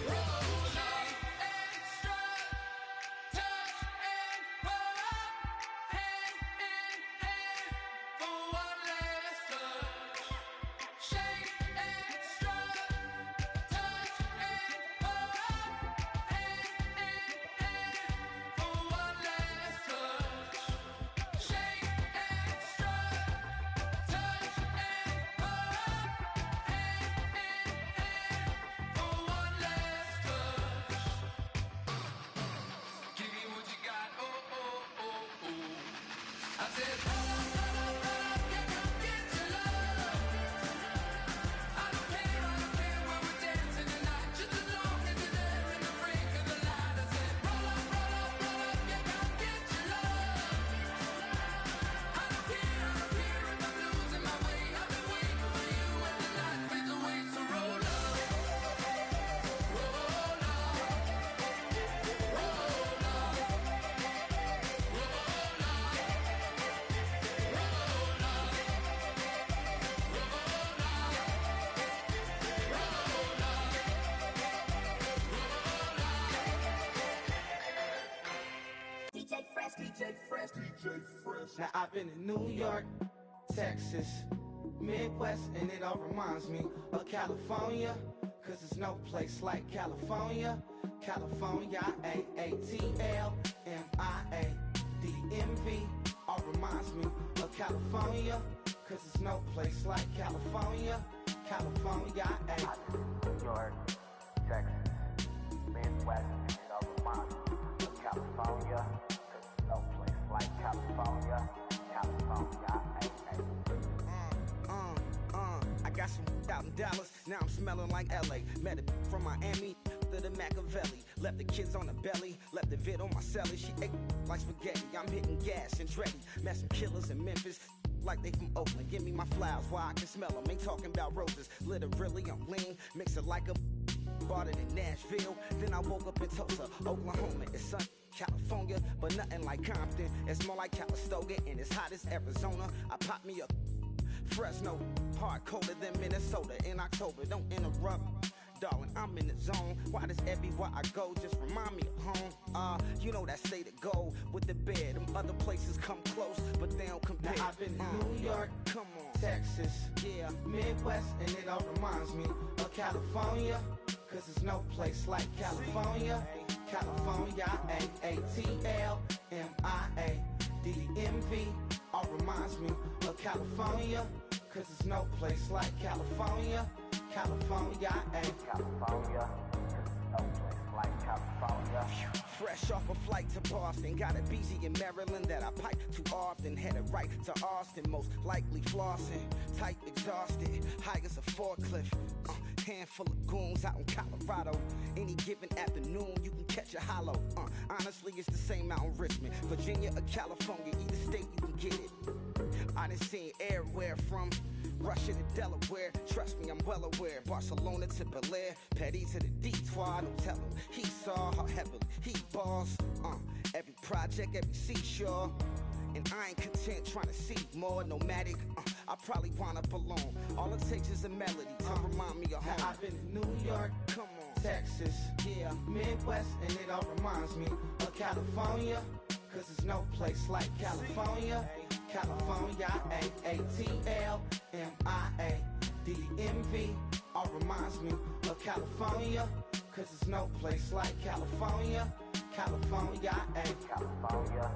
roll up. Extra, touch and pull up, hand in hand for one last touch. Shake and strut, touch and pull up, hand in hand for one last touch. Shake and strut, touch and pull up, hand in hand for one last touch. Give me what you got, oh, oh, oh, oh. I said, roll up, yeah, come get your love. I don't care when we're dancing tonight, just as long as you're there in the break of the light. I said, roll up, yeah, come get your love. I don't care if I'm losing my way. I've been waiting for you as the night fades away. So roll up, roll up, roll up, roll up, Now I've been in New York, Texas, Midwest, and it all reminds me of California, cause there's no place like California. California, A-A-T-L-M-I-A-D-M-V, all reminds me of California, cause there's no place like California. California, New York, Texas, Midwest, and it all reminds me of California, cause there's no place like California. California, I got some out in Dallas, now I'm smelling like LA. Met it from Miami to the Machiavelli. Left the kids on the belly, left the vid on my celly. She ate like spaghetti, I'm hitting gas and dready. Met some killers in Memphis, like they from Oakland. Give me my flowers while I can smell them. Ain't talking about roses, literally I'm lean. Mix it like a bought it in Nashville. Then I woke up in Tulsa, Oklahoma. It's sun, California, but nothing like Compton. It's more like Calistoga and it's hot as Arizona. I pop me up Fresno, hard colder than Minnesota in October. Don't interrupt, darling, I'm in the zone. Why does everywhere I go just remind me of home? You know that state of gold with the bed. Them other places come close, but they don't compare. Now I've been in New York, come on, Texas, yeah, Midwest, and it all reminds me of California, cause there's no place like California. California, A-A-T-L-M-I-A-D-M-V, all reminds me of California, cause there's no place like California. California, California, there's no place like California. Fresh off a flight to Boston, got a BZ in Maryland that I pipe too often. Headed right to Austin, most likely flossing. Type exhausted, high as a forklift. Handful of goons out in Colorado. Any given afternoon, you can catch a hollow. Honestly, it's the same out in Richmond, Virginia or California. Either state, you can get it. I done seen everywhere from Russia to Delaware. Trust me, I'm well aware. Barcelona to Bel Air, Petty to the Detroit. Don't tell him he saw how heavily he balls. Every project, every seashore. And I ain't content trying to see more nomadic. I probably wind up alone. All it takes is a melody to remind me of home. I've been to New York, come on, Texas, yeah, Midwest, and it all reminds me of California. Cause there's no place like California. California, A-A-T-L-M-I-A-D-M-V. All reminds me of California. Cause there's no place like California. California, California.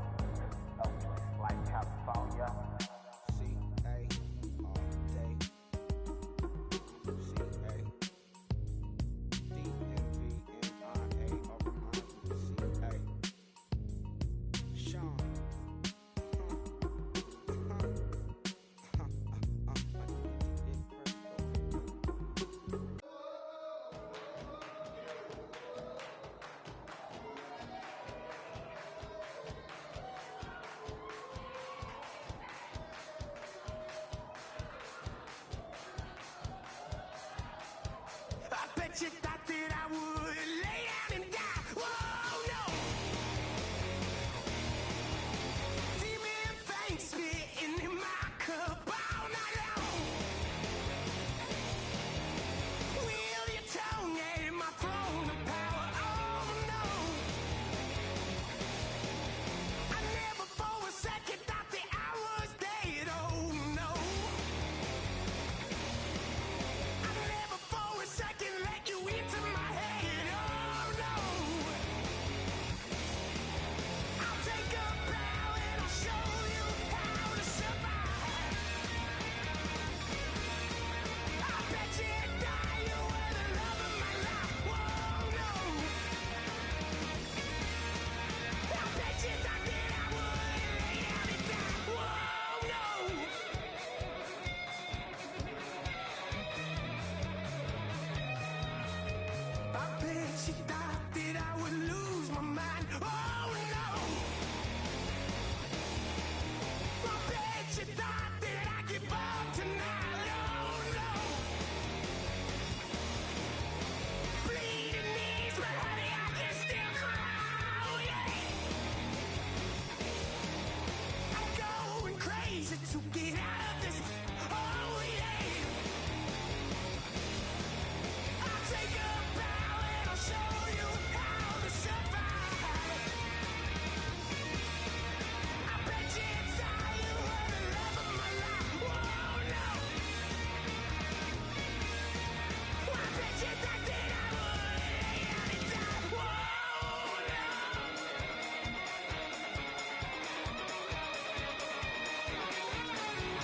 No place like California. C-A all day. C-A D-M-V-N-I-A all reminds me of C-A. Sean. I bet you thought that I would lay down and die. Whoa, no. Demon things spitting in my cup all night long. Wheel your tongue at my throne of power. Oh, no. I never for a second thought that I was dead. Oh, no. I never for a second let you into my head. Oh, no. I'll take a bow and I'll show you how to survive. I bet you die, you were the love of my life. Whoa, no. I bet you thought that I would lay down and die. Whoa, no. I bet she thought that I would lose my mind. Oh no! I bet she thought that I'd give up tonight. Oh no! Bleeding knees, but honey, I can still cry. Oh yeah! I'm going crazy to get out of this. Oh yeah! I'll take a bow and I'll show you how to survive. I bet you die, you were the love of my life. Whoa, no. I bet you thought that I would lay down and die. Whoa, no. I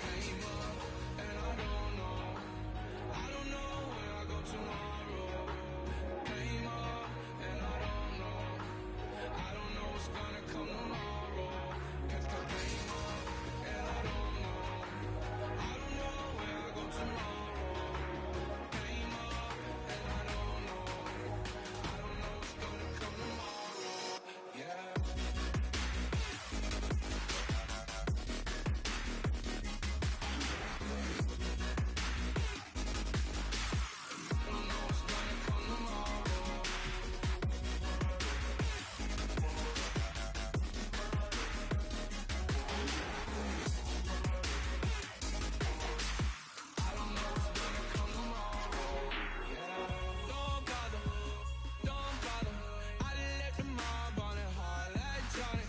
Came up and I don't know where I go tomorrow. Came up and I don't know what's gonna come tomorrow. Came up and I don't know where I go tomorrow. Came up and I don't know what's gonna come tomorrow. Yeah. Don't bother. I left the mob on it hard like Johnny.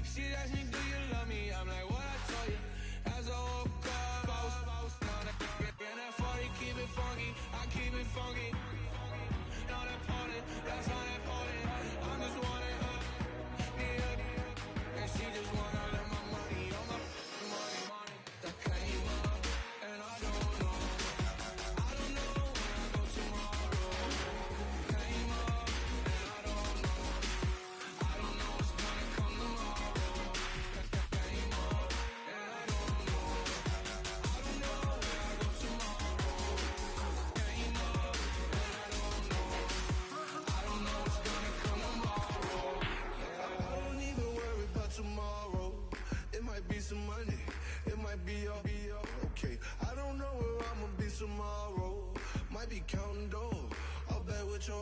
She asked me, do you love me? I'm like, what I told you. As I woke up, I was on that. And that 40, keep it funky. I keep it funky. On that pony, that's on that pony. I'm just wanting her, and she just want all of my money. All my money. That came up, and I don't know where I go tomorrow. Came up, and I don't know what's gonna come tomorrow. Came up, and I don't know where I go tomorrow. Came up, and I don't know what's gonna come tomorrow. Yeah. I don't even worry about tomorrow. It might be some money, it might be all okay. I don't know where I'ma be tomorrow. Might be counting dough. I'll bet with your.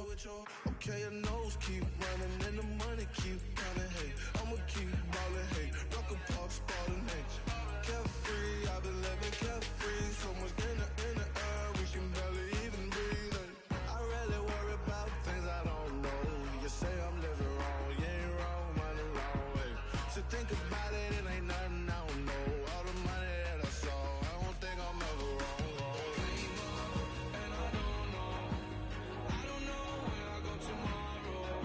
Okay, your nose keep running and the money keep coming. Hey, I'ma keep ballin'. Hey, rock a park, ballin'. Hey, carefree, I've been living carefree. So much in the air, we can barely even breathe. Hey, I rarely worry about things I don't know. You say I'm living wrong, you ain't wrong, money wrong. Hey, so think about it, it ain't nothing I don't know. All the money that I saw, I don't think I'm ever wrong. Came up and I don't know where I go tomorrow.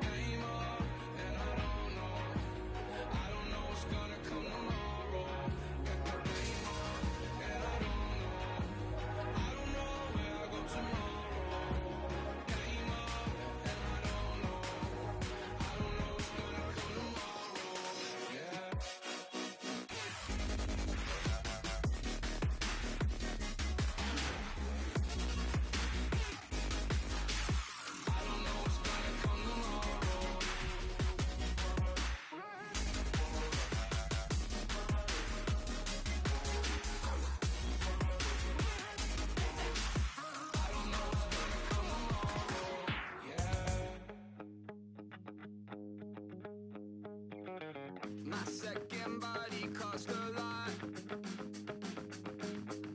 Came up and I don't know what's gonna come tomorrow. Came up and I don't know where I go tomorrow. Came up and I don't know what's gonna come tomorrow. Yeah. My second body cost a lot.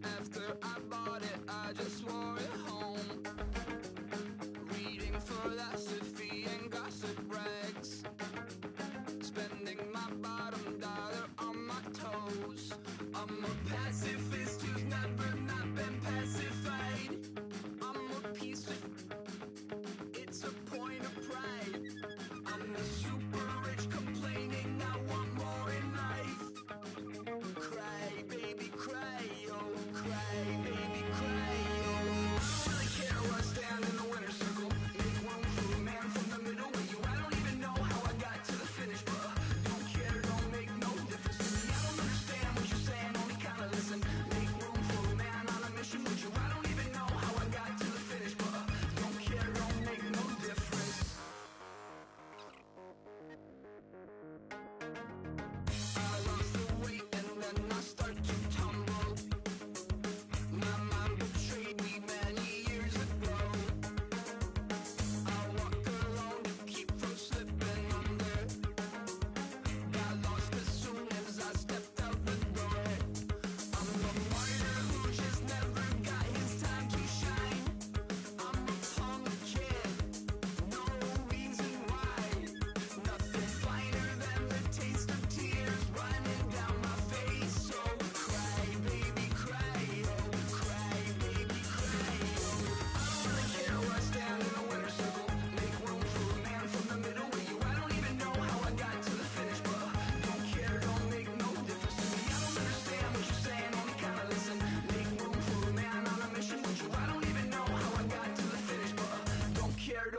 After I bought it, I just wore it home. Reading philosophy and gossip rags. Spending my bottom dollar on my toes. I'm a pacifist who's never not been pacified. I'm a piece of. It's a point of pride. I'm the super rich complaining I want more in life. Cry, baby.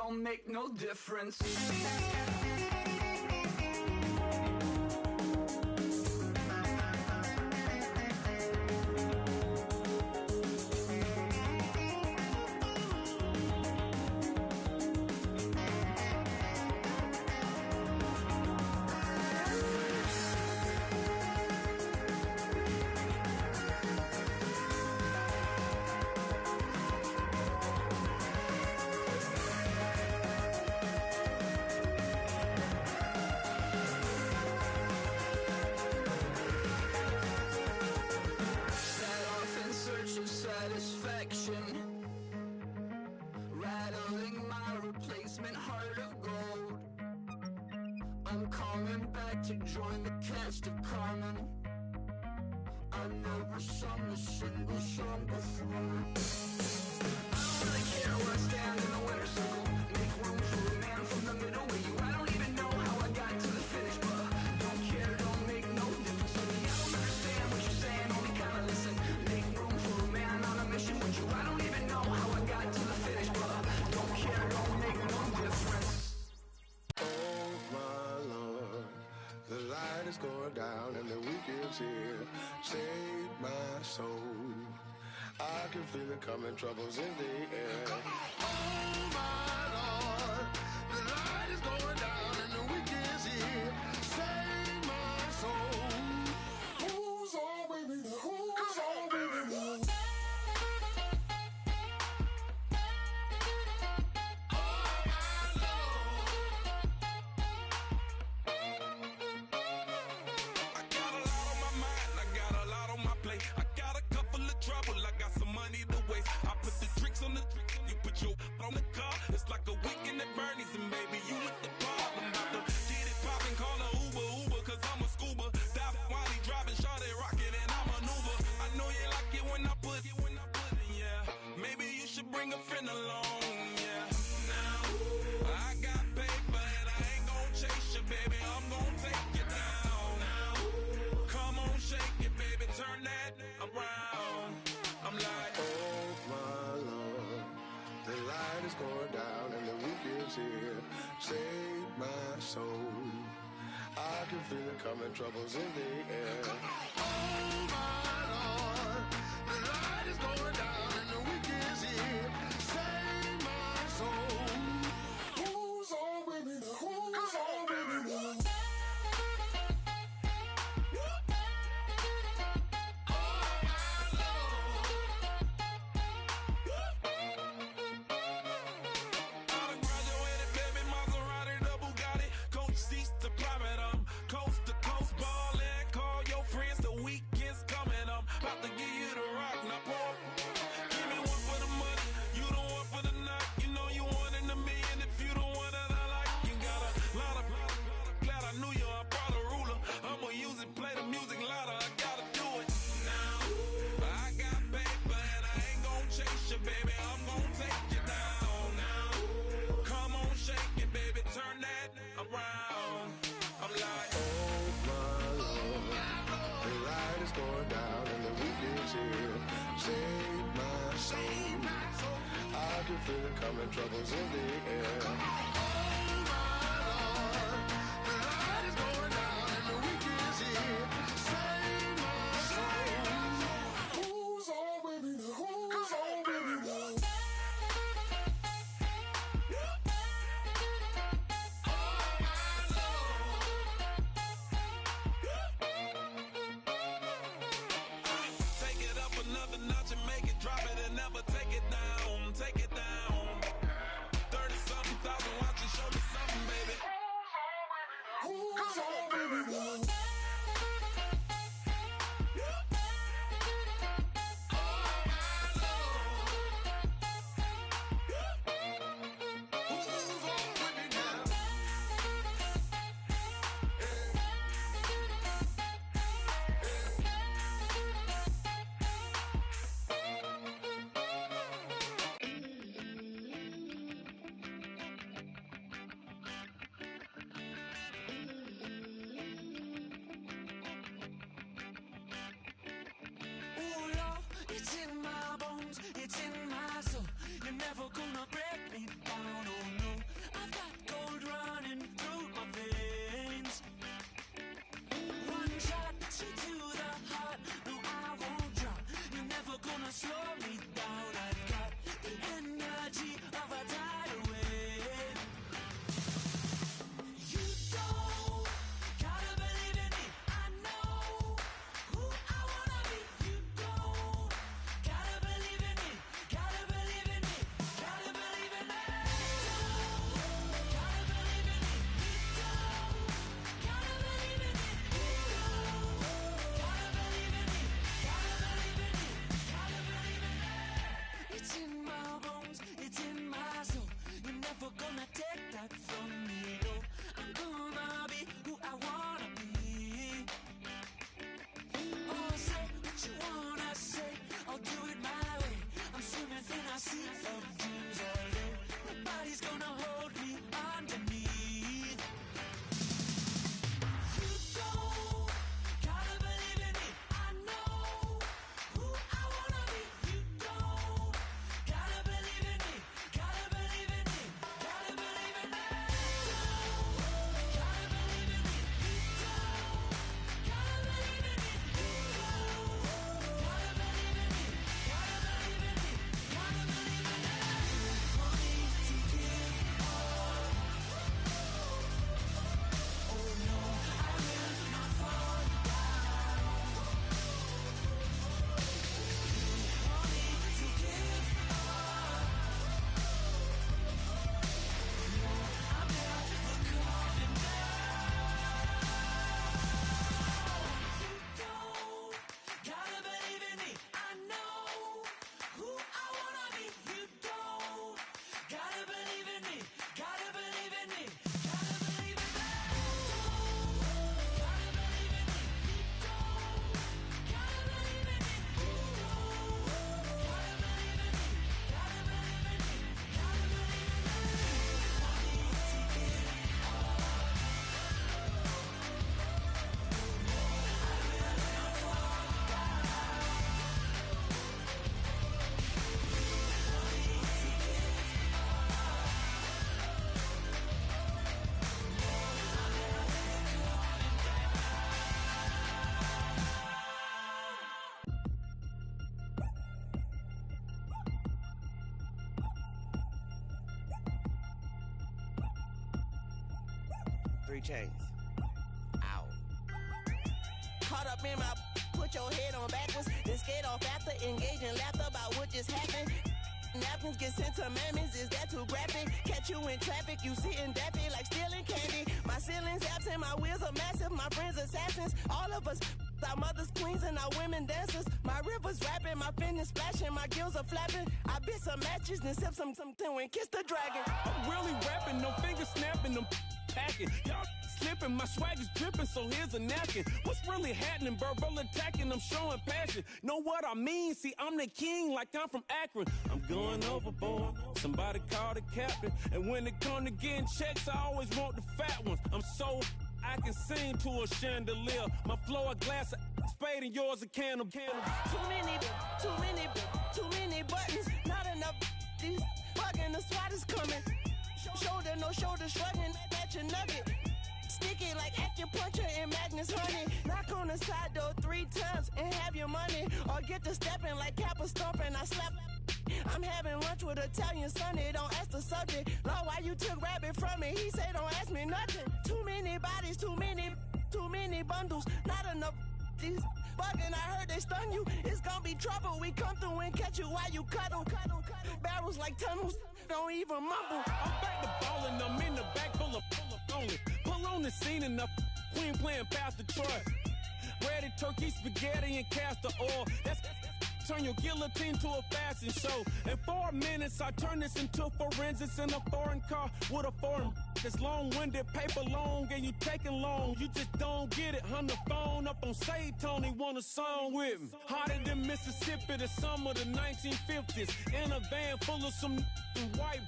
don't make no difference. Rattling my replacement heart of gold. I'm coming back to join the cast of Carmen. I never sung a single song before. I don't really care where I stand in the winner's circle. Make room for a man from the middle with you. I don't even know how I got to the finish, but don't care, don't make no difference to me. I don't understand what you're saying, only kinda listen. Make room for a man on a mission with you. I don't even know how I got to the finish, but don't care, don't make no difference. Oh my Lord, the light is going down and the weekend's here. Save my soul. I can feel it coming, troubles in the air. Oh my Lord, the light is going down and the weekend's here. Save my soul. Who's all with me? Who's all with me? On the you put your on the car. It's like a weekend at Bernie's, and baby, you with the problem. About to get it poppin', call a Uber, cause I'm a scuba. Dive while he driving, shot it, rockin', and I maneuver. I know you like it when I put it, yeah. Maybe you should bring a friend along, yeah. Now, I got paper, and I ain't gon' chase you, baby. I'm gon' take you down. Now, come on, shake it, baby, turn that around. I'm like, oh my Lord, the light is going down and the weekend's here. Save my soul. I can feel it coming, troubles in the air. Oh my Lord, the light is going down and the weekend's here. Save my soul. Who's all with me? Who's all with me? Feel it coming, troubles in the air. Oh my Lord, the light is going down and the weekend's here. Save my soul. Who's all with me? Who's all with me? take it up another notch and make it drop it and never take it down. Take it down. 30-something thousand. 3 chains. Ow. Caught up in my, put your head on backwards, then skate off after engaging laughter about what just happened. Napkins get sent to mammies, is that too graphic? Catch you in traffic, you sitting daffy like stealing candy. My ceiling's absent, my wheels are massive, my friends assassins. All of us, our mothers queens and our women dancers. My rivers rapping, my fingers splashing, my gills are flapping. I bit some matches, then sip some and kiss the dragon. I'm really rapping, no fingers snapping, them packing. Y'all slipping, my swag is dripping, so here's a napkin. What's really happening? Verbal attacking, I'm showing passion. Know what I mean? See, I'm the king like I'm from Akron. I'm going overboard, somebody call the captain. And when it come to getting checks, I always want the fat ones. I'm so I can sing to a chandelier. My flow a glass of spade and yours a can of candles. Too many buttons, not enough. These bugging, the SWAT is coming. Shoulder, no shoulder, shrugging at your nugget. Sticky like acupuncture and Magnus honey. Knock on the side door 3 times and have your money. Or get to stepping like Kappa stomping. I slap. I'm having lunch with Italian Sonny. Don't ask the subject. Lord, why you took rabbit from me? He say don't ask me nothing. Too many bodies, too many bundles. Not enough. These bugging, I heard they stun you. It's gonna be trouble. We come through and catch you while you cuddle. Barrels like tunnels. Don't even mumble. I'm back to ballin', I'm in the back full of only. Pull on the scene and the queen playing Pastor Troy. Ready turkey, spaghetti, and castor oil. That's turn your guillotine to a fashion show. In 4 minutes, I turn this into forensics in a foreign car with a foreign. It's long-winded, paper long, and you taking long. You just don't get it. On the phone up on Say Tony, want a song with me. Hotter than Mississippi, the summer of the 1950s. In a van full of some white.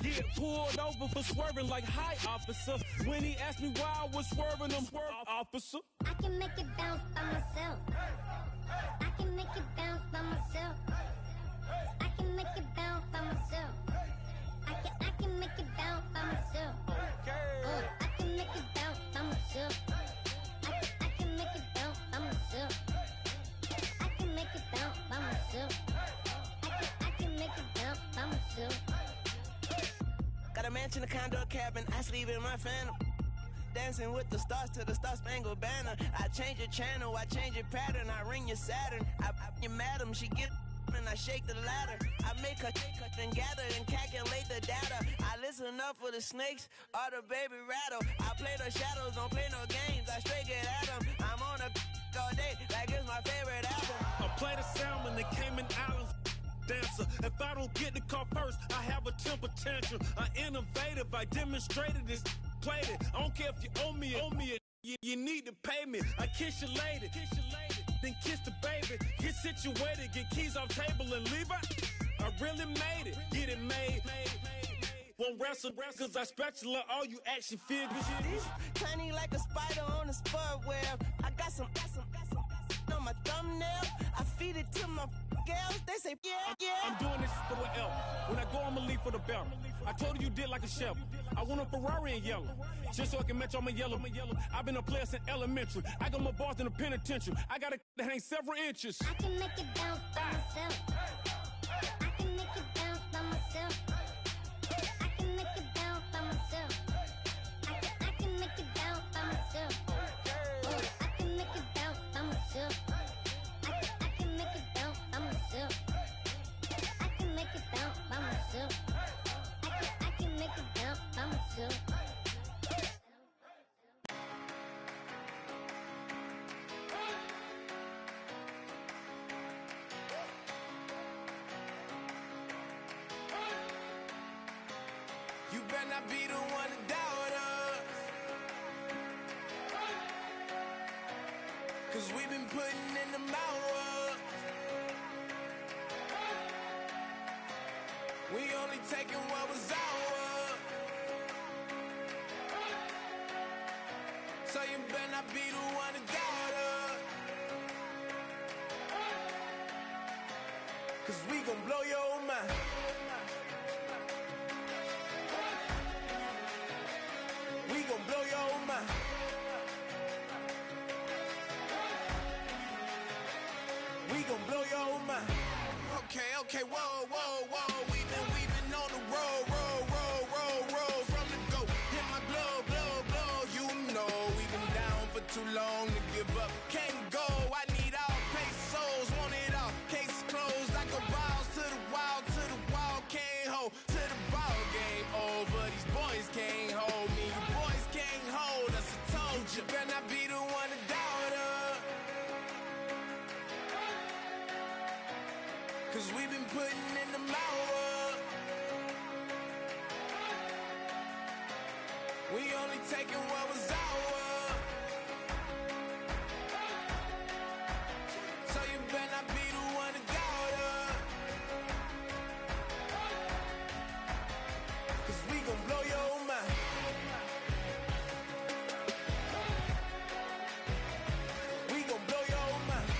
Get pulled over for swerving like hi, officer. When he asked me why I was swerving, I'm swerving, officer. I can make it bounce by myself. I can make it bounce by myself. I can make it bounce by myself. I can make it bounce by myself. I can make it bounce by myself. I can make it bounce by myself. I can make it bounce by myself. I can make it bounce by myself. Got a mansion, a condo, a cabin. I sleep in my phantom. Dancing with the stars to the Star-Spangled Banner. I change your channel, I change your pattern. I ring your Saturn. I your madam, she get and I shake the ladder. I make her and gather and calculate the data. I listen up for the snakes or the baby rattle. I play the shadows, don't play no games. I straight get at them. I'm on a all day like it's my favorite album. I play the salmon, the Cayman Islands dancer. If I don't get the car first, I have a temper tantrum. I innovative, I demonstrated this, played it. I don't care if you owe me it. You need to pay me. I kiss your lady, then kiss the baby. Get situated, get keys off table and leave out. I really made it, get it made. Won't wrestle, cause I spatula all you action figures. Tiny like a spider on a spud web. I got some on my thumbnail. I feed it to my girls. They say, yeah. I'm doing this for the L. When I go, I'ma leave for the belt. I told you did like a chef. I want a Ferrari in yellow, just so I can match all my yellow. I've been a player since elementary. I got my bars in the penitentiary. I got to hang several inches. I can make it bounce by myself. I can make it bounce by myself. I can make it bounce by myself. I can make it bounce by myself. I can make it bounce by myself. I can make it bounce by myself. I can make it bounce by myself. I can make it bounce by myself. You better not be the one to doubt us, 'cause we've been putting in the hours. We only taking what was ours. So you better not be the one to doubt us, 'cause we gon' blow your mind. We gon' blow your mind. We gon' blow your mind. Okay, whoa. We've been on the road from the go. Hit my blow. putting in the work. We only taking what was ours. So you better not be the one to go up. 'Cause we gon' blow your mind. We gon' blow your mind.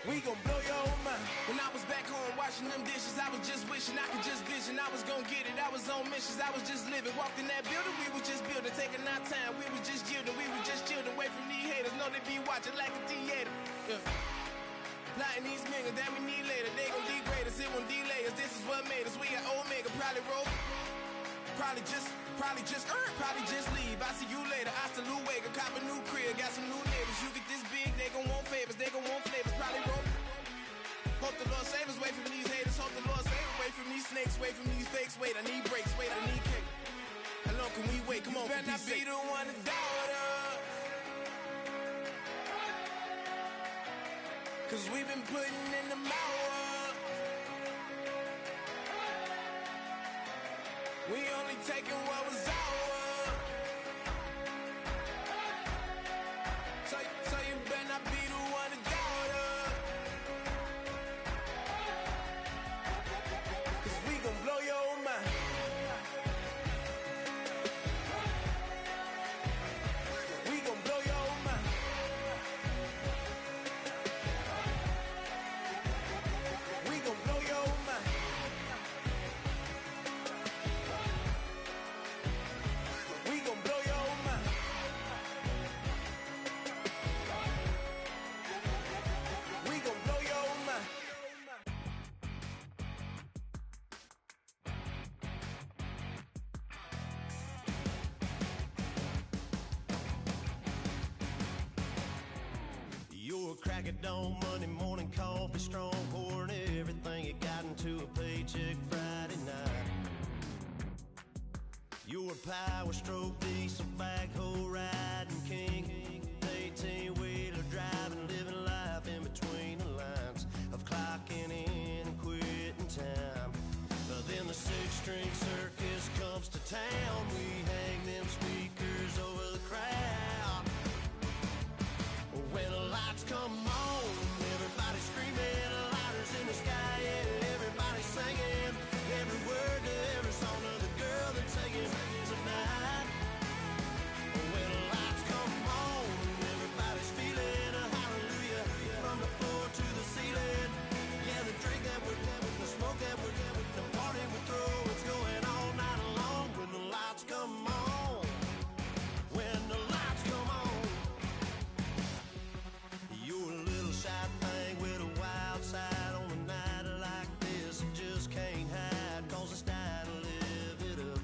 We gon' blow your mind. When I was back home washing them dishes, I was just wishing I could just vision. I was gon' get it, I was on missions, I was just living. Walked in that building, we was just building, taking our time. We was just yielding, we was just chilling. Away from these haters, know they be watching like a theater. Yeah. Plotting these niggas that we need later. They gon' degrade us, it won't delay us. This is what made us. We got Omega, probably roll. Probably just leave. I see you later. I salute Wega, cop a new crib, got some new neighbors. You get this big, they gon' want favors, they gon' want flavors. Probably roll. Hope the Lord save us, wait from these haters. Hope the Lord save us, wait from these snakes, wait from these fakes. Wait, I need breaks, wait, I need cake. How long can we wait? Come on, you better not be the one to doubt us. 'Cause we've been putting in the work. We only taking what was ours. So you better not be the one to doubt us. 'Cause we gon' blow your mind. We gon' blow your mind. We gon' blow your mind. We gon' blow your mind. We gon' blow your mind. You're a crack at dawn, Monday morning coffee, strong, pouring everything you got into a paycheck Friday night. You're a power stroke, diesel backhoe riding king, 18-wheeler driving, living life in between the lines of clocking in and quitting time. But then the six-string circus comes to town. We hang them speakers over the crowd. When the lights come on, everybody screaming, lighters in the sky, yeah, everybody singing every word to every song of the girl they're taking tonight. When the lights come on, everybody's feeling a hallelujah from the floor to the ceiling. Yeah, the drink that we're having, the smoke that we're having, the party we throw, it's going all night long. When the lights come on, when the lights come on. You're a little shy thing with a wild side. On a night like this, you just can't hide, 'cause it's time to live it up.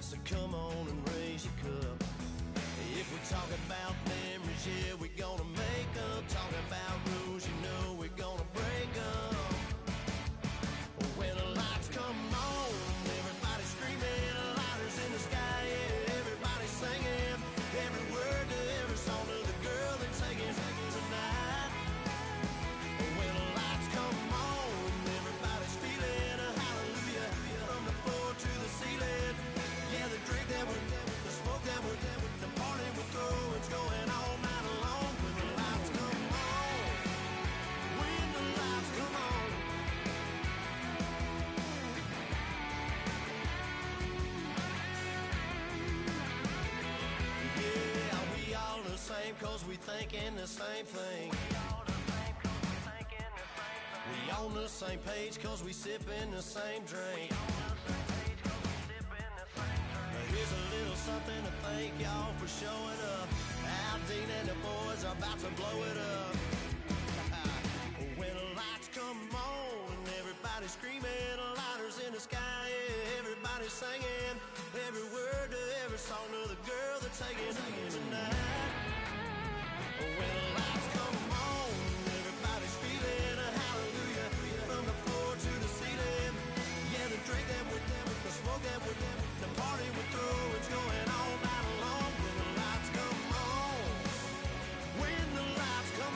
So come on and raise your cup. If we're talking about memories, yeah, we're gonna make them. Talking about rules, you know we're gonna break them. When the lights come on, everybody's screaming, lighters in the sky, yeah, everybody's singing every word to every song of the girl they're taking tonight. When the lights come on, everybody's feeling a hallelujah from the floor to the ceiling. Yeah, the drink that we're the smoke that we're the party we throw, it's going all night long. When the lights come on, when the lights come on. Yeah, we all the same, 'cause we thinking the same thing. We on the same page, 'cause we sipping the same drink. Now here's a little something to thank y'all for showing up. Al Dean and the boys are about to blow it up. When the lights come on and everybody's screaming, lighters in the sky, yeah, everybody's singing every word to every song of the girl they're taking tonight. When the lights come on, everybody's feeling a hallelujah from the floor to the ceiling. Yeah, the drink that we're having, the smoke that we're having, the party we throw, it's going all night long. When the lights come on, when the lights come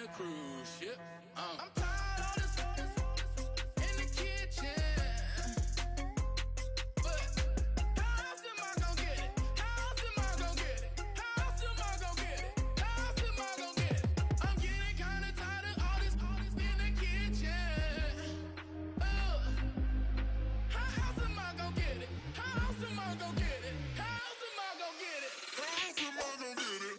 the cruise ship. I'm tired of this in the kitchen. But how else am I gonna get it? How else am I gonna get it? How else am I gonna get it? How else am I gonna get it? I'm getting kinda tired of all this in the kitchen. How else am I gonna get it? How else am I gonna get it? How else am I gonna get it? How else am I gonna get it?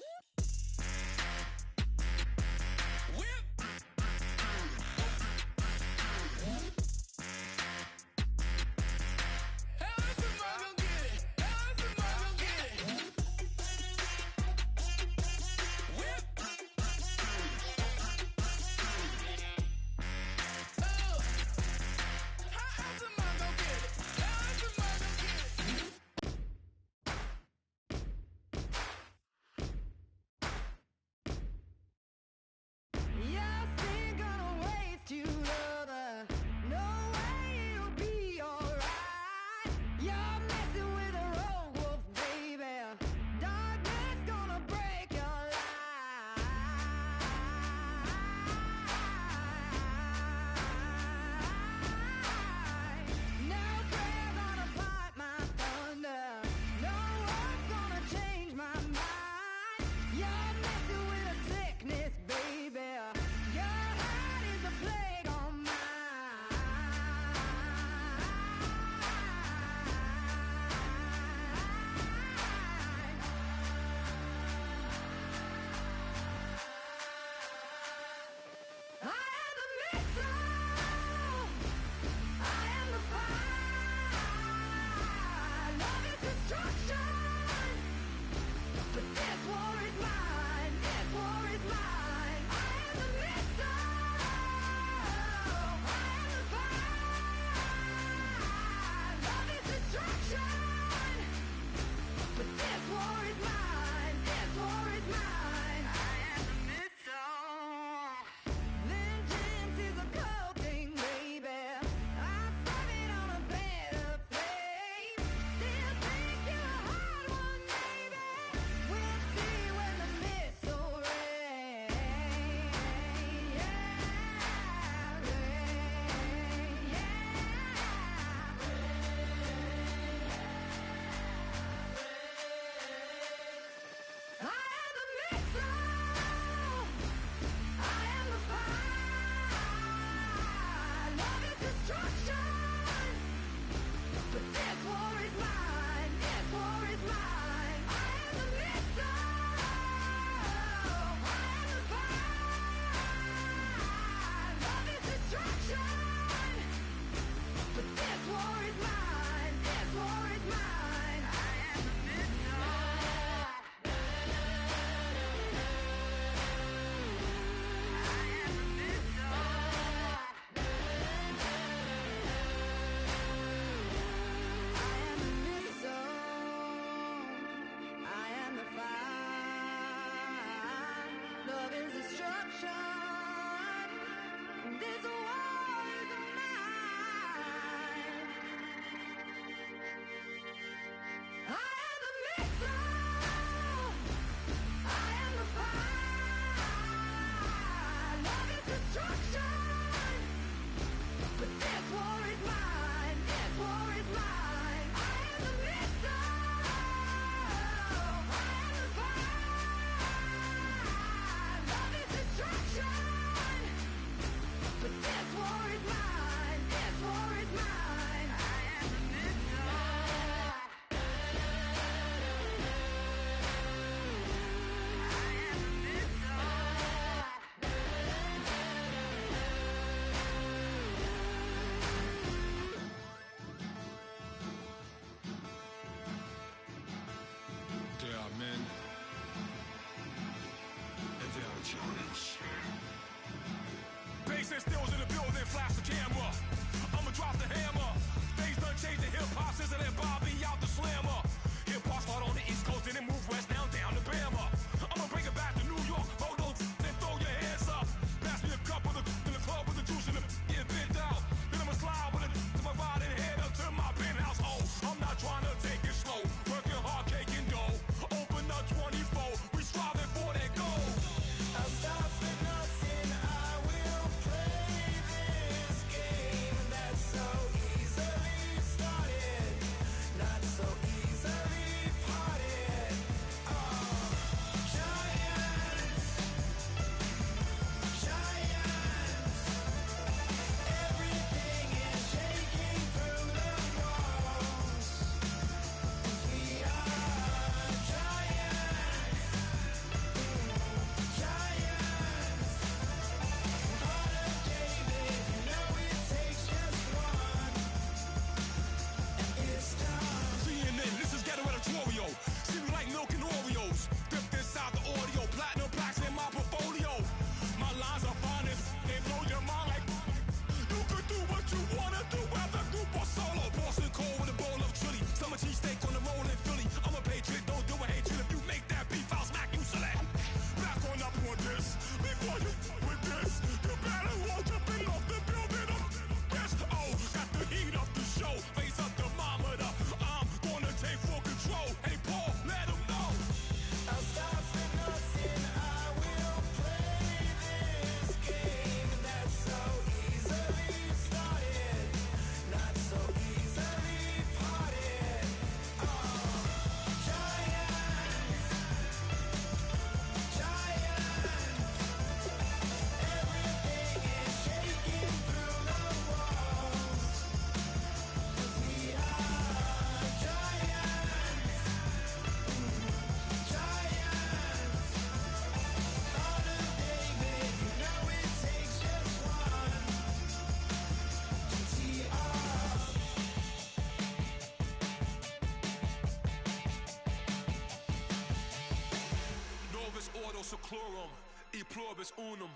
seclorum, e pluribus unum.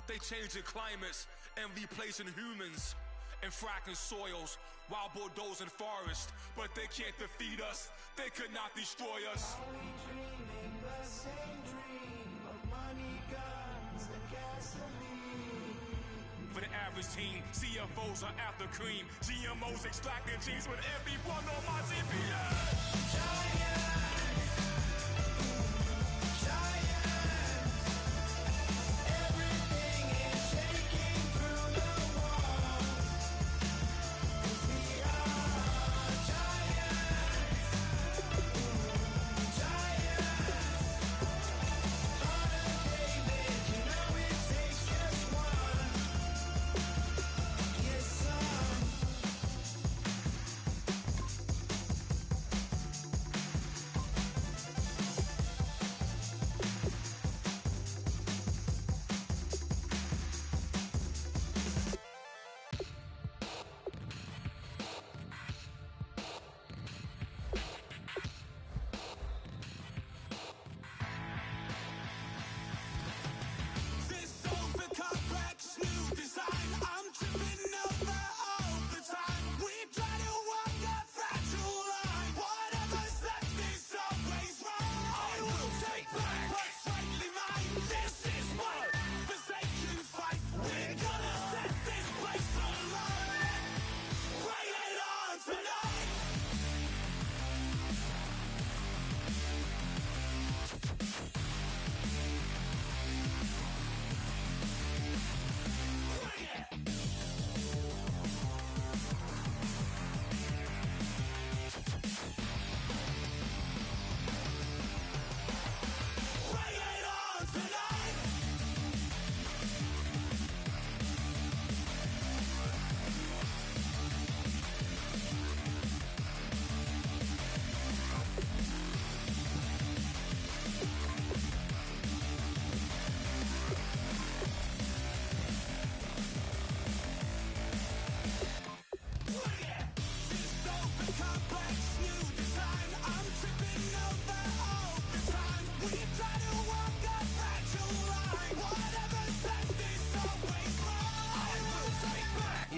They changing climates and replacing humans and fracking soils while bulldozing forests. But they can't defeat us. They could not destroy us. Are we dreaming the same dream of money, guns, and gasoline? For the average teen, CFOs are after cream. GMOs extracting genes with everyone on my TPS.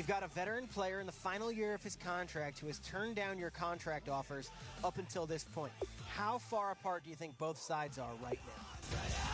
You've got a veteran player in the final year of his contract who has turned down your contract offers up until this point. How far apart do you think both sides are right now?